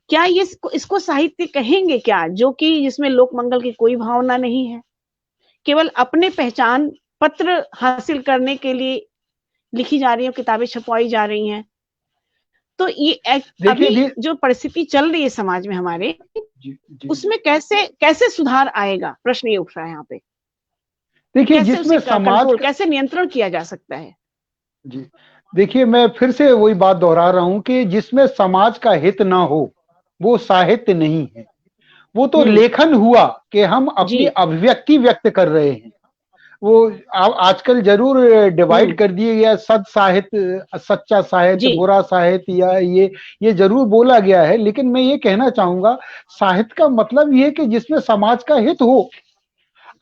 क्या ये इसको साहित्य कहेंगे क्या, जो कि जिसमें लोक मंगल की कोई भावना नहीं है, केवल अपने पहचान पत्र हासिल करने के लिए लिखी जा रही है, किताबें छपवाई जा रही हैं। तो ये अभी जो परिस्थिति चल रही है समाज में हमारे, उसमें कैसे सुधार आएगा, प्रश्न ये उठ रहा है यहाँ पे। देखिए, जिसमें समाज कैसे नियंत्रण किया जा सकता है? जी देखिए, मैं फिर से वही बात दोहरा रहा हूं कि जिसमें समाज का हित ना हो वो साहित्य नहीं है, वो तो लेखन हुआ कि हम अपनी अभिव्यक्ति व्यक्त कर रहे हैं। वो आजकल जरूर डिवाइड कर दिए गया, सद साहित्य, सच्चा साहित्य, बुरा साहित्य, या ये जरूर बोला गया है। लेकिन मैं ये कहना चाहूंगा, साहित्य का मतलब ये है कि जिसमें समाज का हित हो।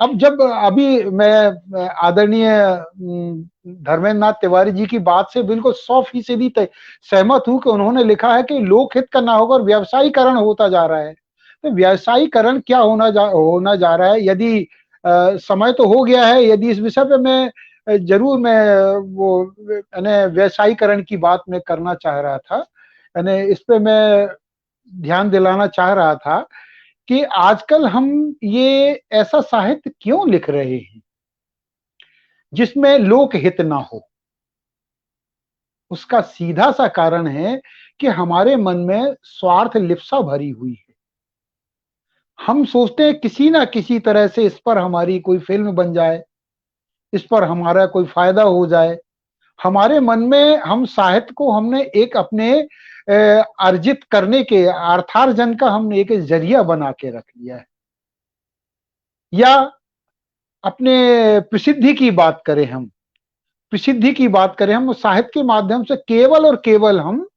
अब जब अभी मैं आदरणीय धर्मेंद्र नाथ तिवारी जी की बात से बिल्कुल 100% सहमत हूं कि उन्होंने लिखा है कि लोकहित का ना होगा और व्यवसायीकरण होता जा रहा है। तो व्यवसायीकरण क्या होना जा रहा है, यदि समय तो हो गया है, यदि इस विषय पे मैं जरूर मैं वो व्यवसायीकरण की बात मैं करना चाह रहा था, इस पे मैं ध्यान दिलाना चाह रहा था कि आजकल हम ये ऐसा साहित्य क्यों लिख रहे हैं जिसमें लोकहित ना हो। उसका सीधा सा कारण है कि हमारे मन में स्वार्थ लिप्सा भरी हुई है। हम सोचते हैं किसी ना किसी तरह से इस पर हमारी कोई फिल्म बन जाए, इस पर हमारा कोई फायदा हो जाए। हमारे मन में हम साहित्य को हमने एक अपने अर्जित करने के अर्थार्जन का हमने एक जरिया बना के रख लिया है। या अपने प्रसिद्धि की बात करें, हम साहित्य के माध्यम से केवल और केवल हम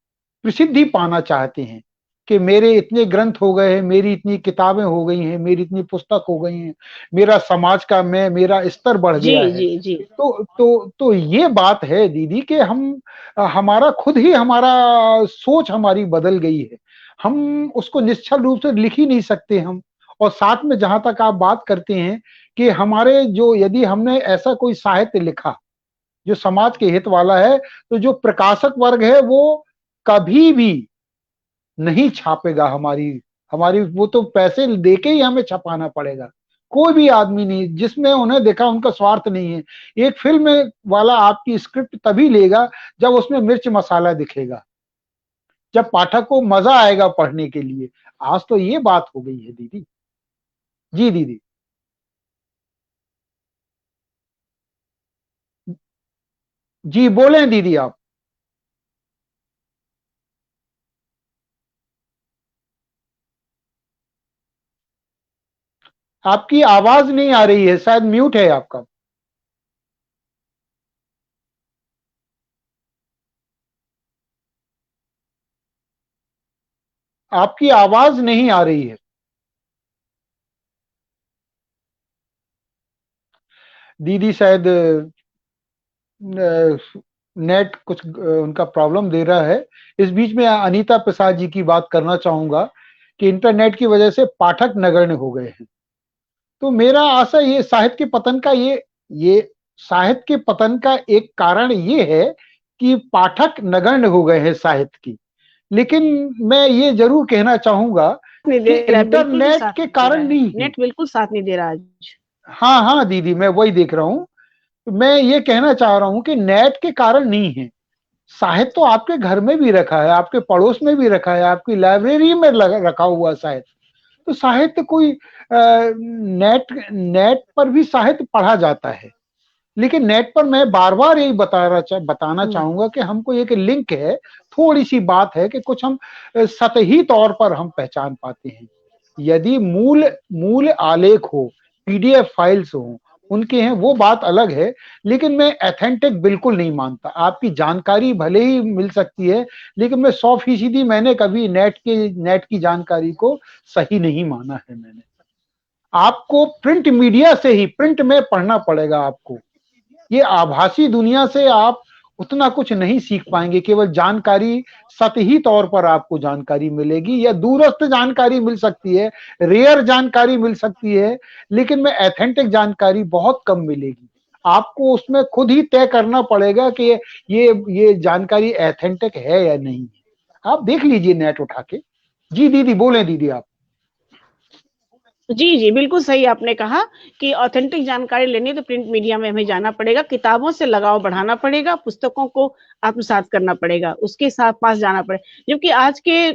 प्रसिद्धि पाना चाहते हैं कि मेरे इतने ग्रंथ हो गए हैं, मेरी इतनी किताबें हो गई हैं, मेरी इतनी पुस्तक हो गई हैं, मेरा समाज का मेरा स्तर बढ़ गया है। जी जी। तो ये बात है दीदी कि हम हमारा खुद ही हमारा सोच हमारी बदल गई है। हम उसको निश्चल रूप से लिख ही नहीं सकते हम। और साथ में जहां तक आप बात करते हैं कि हमारे जो यदि हमने ऐसा कोई साहित्य लिखा जो समाज के हित वाला है, तो जो प्रकाशक वर्ग है वो कभी भी नहीं छापेगा हमारी हमारी वो तो पैसे देके ही हमें छपाना पड़ेगा। कोई भी आदमी नहीं, जिसमें उन्हें देखा उनका स्वार्थ नहीं है। एक फिल्म वाला आपकी स्क्रिप्ट तभी लेगा जब उसमें मिर्च मसाला दिखेगा, जब पाठक को मजा आएगा पढ़ने के लिए। आज तो ये बात हो गई है दीदी। जी दीदी। जी बोलें दीदी आप। आपकी आवाज नहीं आ रही है, शायद म्यूट है आपका। आपकी आवाज नहीं आ रही है दीदी, शायद नेट कुछ उनका प्रॉब्लम दे रहा है। इस बीच में अनीता प्रसाद जी की बात करना चाहूंगा कि इंटरनेट की वजह से पाठक नगण्य हो गए हैं। तो मेरा आशा ये साहित्य के पतन का ये साहित्य के पतन का एक कारण ये है कि पाठक नगण्य हो गए हैं साहित्य की। लेकिन मैं ये जरूर कहना चाहूंगा कि इंटरनेट के कारण नहीं है। नेट बिल्कुल साथ नहीं दे रहा आज। हाँ हाँ दीदी, मैं वही देख रहा हूँ। मैं ये कहना चाह रहा हूँ कि नेट के कारण नहीं है। साहित्य तो आपके घर में भी रखा है, आपके पड़ोस में भी रखा है, आपकी लाइब्रेरी में रखा हुआ साहित्य। तो साहित्य कोई नेट नेट पर भी साहित्य पढ़ा जाता है। लेकिन नेट पर मैं बार बार यही बताना चाहूंगा कि हमको एक लिंक है, थोड़ी सी बात है कि कुछ हम सतही तौर पर हम पहचान पाते हैं। यदि मूल मूल आलेख हो, पीडीएफ फाइल्स हो, उनके हैं वो बात अलग है। लेकिन मैं एथेंटिक बिल्कुल नहीं मानता। आपकी जानकारी भले ही मिल सकती है, लेकिन मैं 100% मैंने कभी नेट की जानकारी को सही नहीं माना है। मैंने आपको प्रिंट मीडिया से ही, प्रिंट में पढ़ना पड़ेगा आपको। ये आभासी दुनिया से आप उतना कुछ नहीं सीख पाएंगे। केवल जानकारी सतही तौर पर आपको जानकारी मिलेगी या दूरस्थ जानकारी मिल सकती है, रेयर जानकारी मिल सकती है, लेकिन में एथेंटिक जानकारी बहुत कम मिलेगी। आपको उसमें खुद ही तय करना पड़ेगा कि ये जानकारी एथेंटिक है या नहीं। आप देख लीजिए नेट उठा के। जी दीदी बोले दीदी आप। जी जी, बिल्कुल सही आपने कहा कि ऑथेंटिक जानकारी लेनी तो प्रिंट मीडिया में हमें जाना पड़ेगा, किताबों से लगाव बढ़ाना पड़ेगा, पुस्तकों को आत्मसात करना पड़ेगा, उसके साथ पास जाना पड़ेगा। जबकि आज के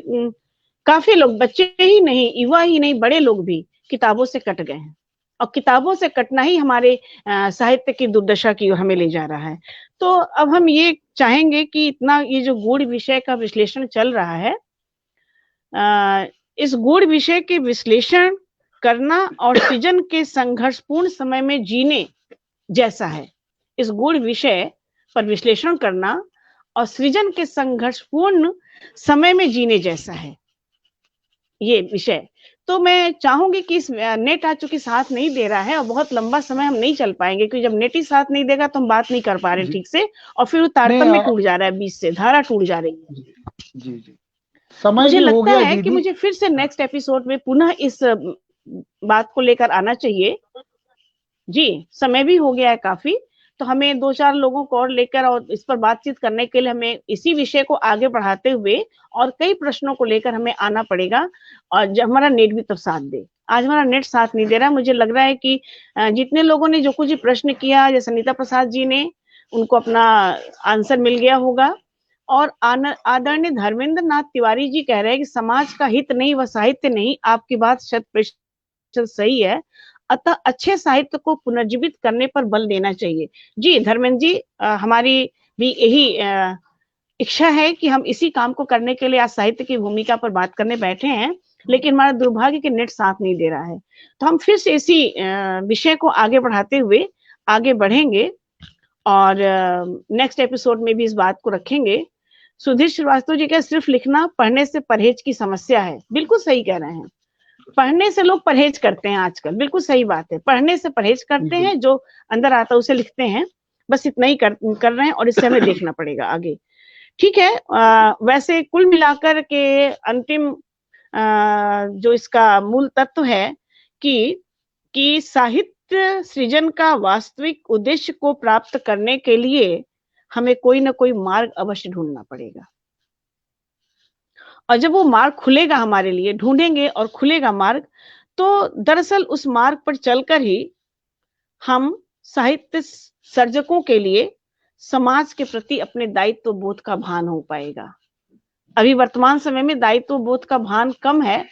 काफी लोग, बच्चे ही नहीं, युवा ही नहीं, बड़े लोग भी किताबों से कट गए हैं। और किताबों से कटना ही हमारे साहित्य की दुर्दशा की ओर हमें ले जा रहा है। तो अब हम ये चाहेंगे कि इतना ये जो गूढ़ विषय का विश्लेषण चल रहा है, इस गूढ़ विषय के विश्लेषण करना और सृजन के संघर्षपूर्ण समय में जीने जैसा है। इस गूढ़ विषय पर विश्लेषण करना और सृजन के संघर्षपूर्ण समय में जीने जैसा है ये विषय। तो मैं चाहूंगी कि इस नेट आज चूंकि साथ नहीं दे रहा है और बहुत लंबा समय हम नहीं चल पाएंगे, क्योंकि जब नेट ही साथ नहीं देगा तो हम बात नहीं कर पा रहे हैं ठीक से, और फिर वो तारतम्य टूट जा रहा है, बीच से धारा टूट जा रही है। जी जी, समय मुझे भी हो लगता गया है कि दीदी। मुझे फिर से नेक्स्ट एपिसोड में पुनः इस बात को लेकर आना चाहिए। जी, समय भी हो गया है काफी, तो हमें 2-4 लोगों को और लेकर और इस पर बातचीत करने के लिए हमें इसी विषय को आगे बढ़ाते हुए और कई प्रश्नों को लेकर हमें आना पड़ेगा, और जब हमारा नेट भी तब साथ दे। आज हमारा नेट साथ नहीं दे रहा है। मुझे लग रहा है कि जितने लोगों ने जो कुछ भी प्रश्न किया, जैसे नीता प्रसाद जी ने, उनको अपना आंसर मिल गया होगा। और आदरणीय धर्मेंद्र नाथ तिवारी जी कह रहे हैं कि समाज का हित नहीं व साहित्य नहीं। आपकी बात 100% सही है, अतः अच्छे साहित्य को पुनर्जीवित करने पर बल देना चाहिए। जी धर्मेंद्र जी, हमारी भी यही इच्छा है कि हम इसी काम को करने के लिए आज साहित्य की भूमिका पर बात करने बैठे हैं, लेकिन हमारा दुर्भाग्य कि नेट साथ नहीं दे रहा है। तो हम फिर से इसी विषय को आगे बढ़ाते हुए आगे बढ़ेंगे और नेक्स्ट एपिसोड में भी इस बात को रखेंगे। सुधीर श्रीवास्तव जी का सिर्फ लिखना पढ़ने से परहेज की समस्या है, बिल्कुल सही कह रहे हैं। पढ़ने से लोग परहेज करते हैं आजकल, बिल्कुल सही बात है, पढ़ने से परहेज करते हैं, जो अंदर आता है उसे लिखते हैं, बस इतना ही कर रहे हैं, और इससे हमें देखना पड़ेगा आगे। ठीक है, वैसे कुल मिलाकर के अंतिम जो इसका मूल तत्व है कि साहित्य सृजन का वास्तविक उद्देश्य को प्राप्त करने के लिए हमें कोई ना कोई मार्ग अवश्य ढूंढना पड़ेगा, और जब वो मार्ग खुलेगा हमारे लिए, ढूंढेंगे और खुलेगा मार्ग, तो दरअसल उस मार्ग पर चलकर ही हम साहित्य सर्जकों के लिए समाज के प्रति अपने दायित्व बोध का भान हो पाएगा। अभी वर्तमान समय में दायित्व बोध का भान कम है।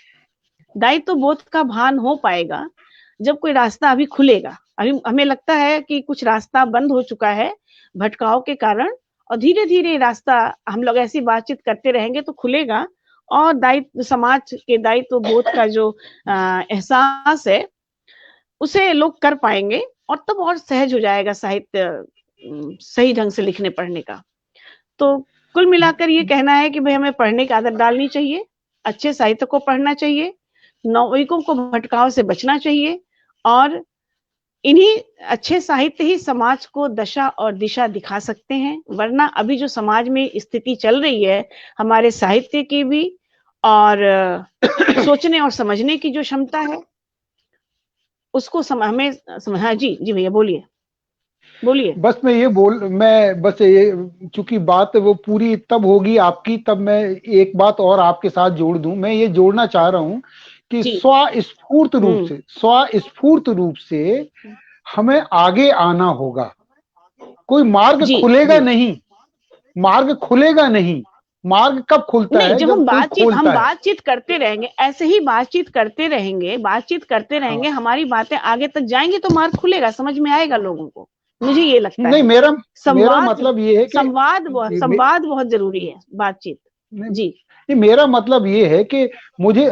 दायित्व बोध का भान हो पाएगा जब कोई रास्ता अभी खुलेगा। अभी हमें लगता है कि कुछ रास्ता बंद हो चुका है भटकाव के कारण, और धीरे धीरे रास्ता हम लोग ऐसी बातचीत करते रहेंगे तो खुलेगा, और दायित्व, समाज के दायित्व बोध का जो एहसास है उसे लोग कर पाएंगे, और तब और सहज हो जाएगा साहित्य सही ढंग से लिखने पढ़ने का। तो कुल मिलाकर ये कहना है कि भाई हमें पढ़ने की आदत डालनी चाहिए, अच्छे साहित्य को पढ़ना चाहिए, नौइकों को भटकाव से बचना चाहिए, और इन्हीं अच्छे साहित्य ही समाज को दशा और दिशा दिखा सकते हैं। वरना अभी जो समाज में स्थिति चल रही है, हमारे साहित्य की भी और सोचने और समझने की जो क्षमता है उसको हमें हाँ जी जी भैया बोलिए बोलिए। बस मैं बस ये, चूंकि बात वो पूरी तब होगी आपकी, तब मैं एक बात और आपके साथ जोड़ दूं। मैं ये जोड़ना चाह रहा हूं कि स्वस्फूर्त रूप से हमें आगे आना होगा। कोई मार्ग खुलेगा नहीं, मार्ग खुलेगा नहीं। मार्ग कब खुलता है? जब हम बातचीत करते रहेंगे, ऐसे ही बातचीत करते रहेंगे, हमारी बातें आगे तक जाएंगी तो मार्ग खुलेगा, समझ में आएगा लोगों को। मुझे ये लगता है। नहीं, मेरा मतलब ये है कि संवाद बहुत जरूरी है, बातचीत। जी, मेरा मतलब ये है कि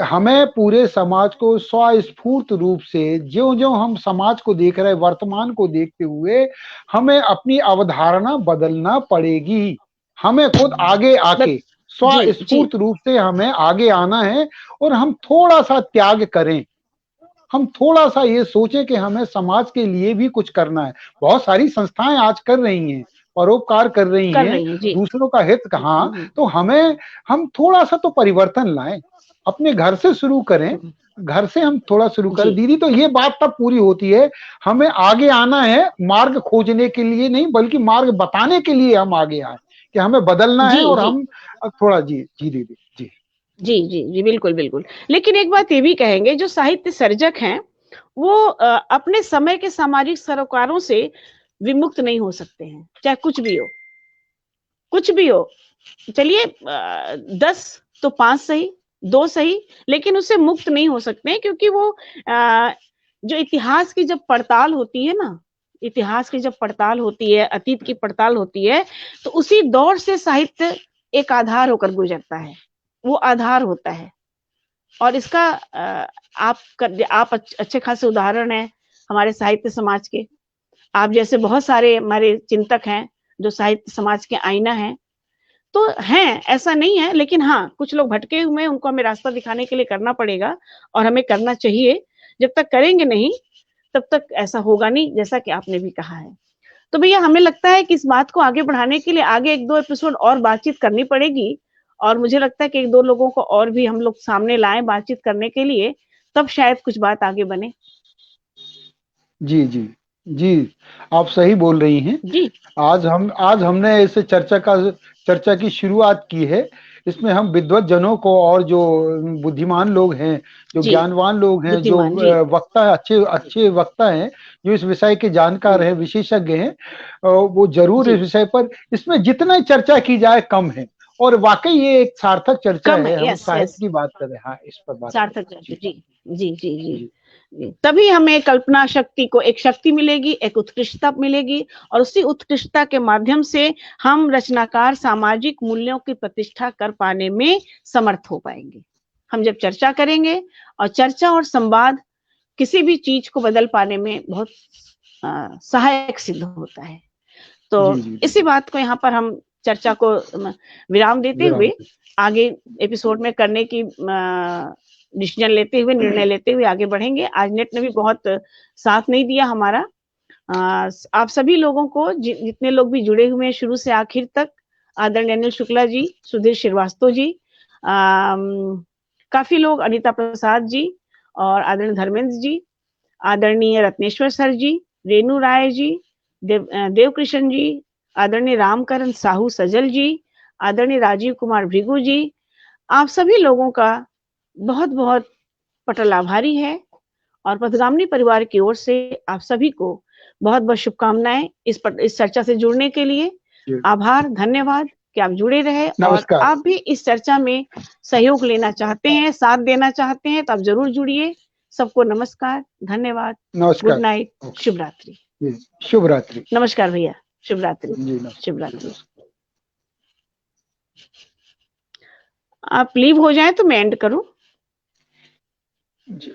हमें पूरे समाज को स्वस्फूर्त रूप से, जो हम समाज को देख रहे हैं, वर्तमान को देखते हुए, हमें अपनी अवधारणा बदलना पड़ेगी। हमें खुद आगे आके स्वस्फूर्त रूप से हमें आगे आना है, और हम थोड़ा सा त्याग करें। हम थोड़ा सा ये सोचें कि हमें समाज के लिए भी कुछ करना है। बहुत सारी संस्थाएं आज कर रही हैं, परोपकार कर रही हैं, दूसरों का हित कहाँ, तो हम थोड़ा सा तो परिवर्तन लाएं, अपने घर से शुरू करें। घर से हम थोड़ा शुरू करें दीदी, तो ये बात तब पूरी होती है। हमें आगे आना है मार्ग खोजने के लिए नहीं, बल्कि मार्ग बताने के लिए हम आगे आए कि हमें बदलना है, और हम थोड़ा जी दीदी जी जी जी बिल्कुल बिल्कुल। लेकिन एक बात ये भी कहेंगे, जो साहित्य सर्जक हैं वो अपने समय के सामाजिक सरोकारों से विमुक्त नहीं हो सकते हैं, चाहे कुछ भी हो। चलिए 10 तो 5 सही, 2 सही, लेकिन उससे मुक्त नहीं हो सकते हैं, क्योंकि वो जो इतिहास की जब पड़ताल होती है ना, अतीत की पड़ताल होती है, तो उसी दौर से साहित्य एक आधार होकर गुजरता है, वो आधार होता है। और इसका आप अच्छे खासे उदाहरण है हमारे साहित्य समाज के। आप जैसे बहुत सारे हमारे चिंतक हैं जो साहित्य समाज के आईना हैं। तो हैं, ऐसा नहीं है, लेकिन हाँ, कुछ लोग भटके हुए हैं, उनको हमें रास्ता दिखाने के लिए करना पड़ेगा और हमें करना चाहिए। जब तक करेंगे नहीं, तब तक ऐसा होगा नहीं, जैसा कि आपने भी कहा है। तो भैया हमें लगता है कि इस बात को आगे बढ़ाने के लिए आगे 1-2 एपिसोड और बातचीत करनी पड़ेगी और मुझे लगता है कि 1-2 लोगों को और भी हम लोग सामने लाएँ बातचीत करने के लिए, तब शायद कुछ बात आगे बने। जी, जी। जी, आप सही बोल रही हैं। जी, आज हमने इस चर्चा की शुरुआत की है। इसमें हम विद्वत जनों को और जो बुद्धिमान लोग हैं, जो जी, ज्ञानवान लोग हैं, जो बुद्धिमान, जी, वक्ता अच्छे अच्छे वक्ता हैं, जो इस विषय के जानकार हैं, विशेषज्ञ हैं, वो ज़रूर इस जी, विषय पर इसमें जितना चर्चा की जाए कम है और वाक़ई ये एक सार्थक चर्चा कम है, है। हम यस, साहित्य यस। की बात कर रहे हैं। हाँ, इस पर बात कर सार्थक रहे हैं। चर्चा, जी, जी, जी, जी, जी, जी। जी। तभी हमें कल्पना शक्ति को एक शक्ति मिलेगी, एक उत्कृष्टता मिलेगी और उसी उत्कृष्टता के माध्यम से हम रचनाकार सामाजिक मूल्यों की प्रतिष्ठा कर पाने में समर्थ हो पाएंगे। हम जब चर्चा करेंगे और चर्चा और संवाद किसी भी चीज को बदल पाने में बहुत सहायक सिद्ध होता है। तो जी, जी, जी। इसी बात को यहाँ पर हम चर्चा को विराम देते विराम। हुए आगे एपिसोड में करने की डिसीजन लेते हुए, निर्णय लेते हुए आगे बढ़ेंगे। आज नेट ने भी बहुत साथ नहीं दिया हमारा। आप सभी लोगों को जितने लोग भी जुड़े हुए हैं शुरू से आखिर तक, आदरणीय अनिल शुक्ला जी, सुधीर श्रीवास्तव जी, काफी लोग, अनीता प्रसाद जी और आदरणीय धर्मेंद्र जी, आदरणीय रत्नेश्वर सर जी, रेणु राय जी, देवकृष्ण जी, आदरणीय रामकरण साहू सजल जी, आदरणीय राजीव कुमार भृगु जी, आप सभी लोगों का बहुत बहुत पटल आभारी है और पथगामिनी परिवार की ओर से आप सभी को बहुत बहुत शुभकामनाएं इस चर्चा से जुड़ने के लिए। जी। आभार, धन्यवाद कि आप जुड़े रहे और नमस्कार। आप भी इस चर्चा में सहयोग लेना चाहते हैं, साथ देना चाहते हैं तो आप जरूर जुड़िए। सबको नमस्कार, धन्यवाद, गुड नमस्कार। Night, okay. शुभ रात्रि। जी, शुभ रात्रि। नमस्कार भैया, शुभ रात्रि, जी, शुभ नमस्कार। रात्रि। आप लीव हो जाए तो मैं एंड करूं। जी।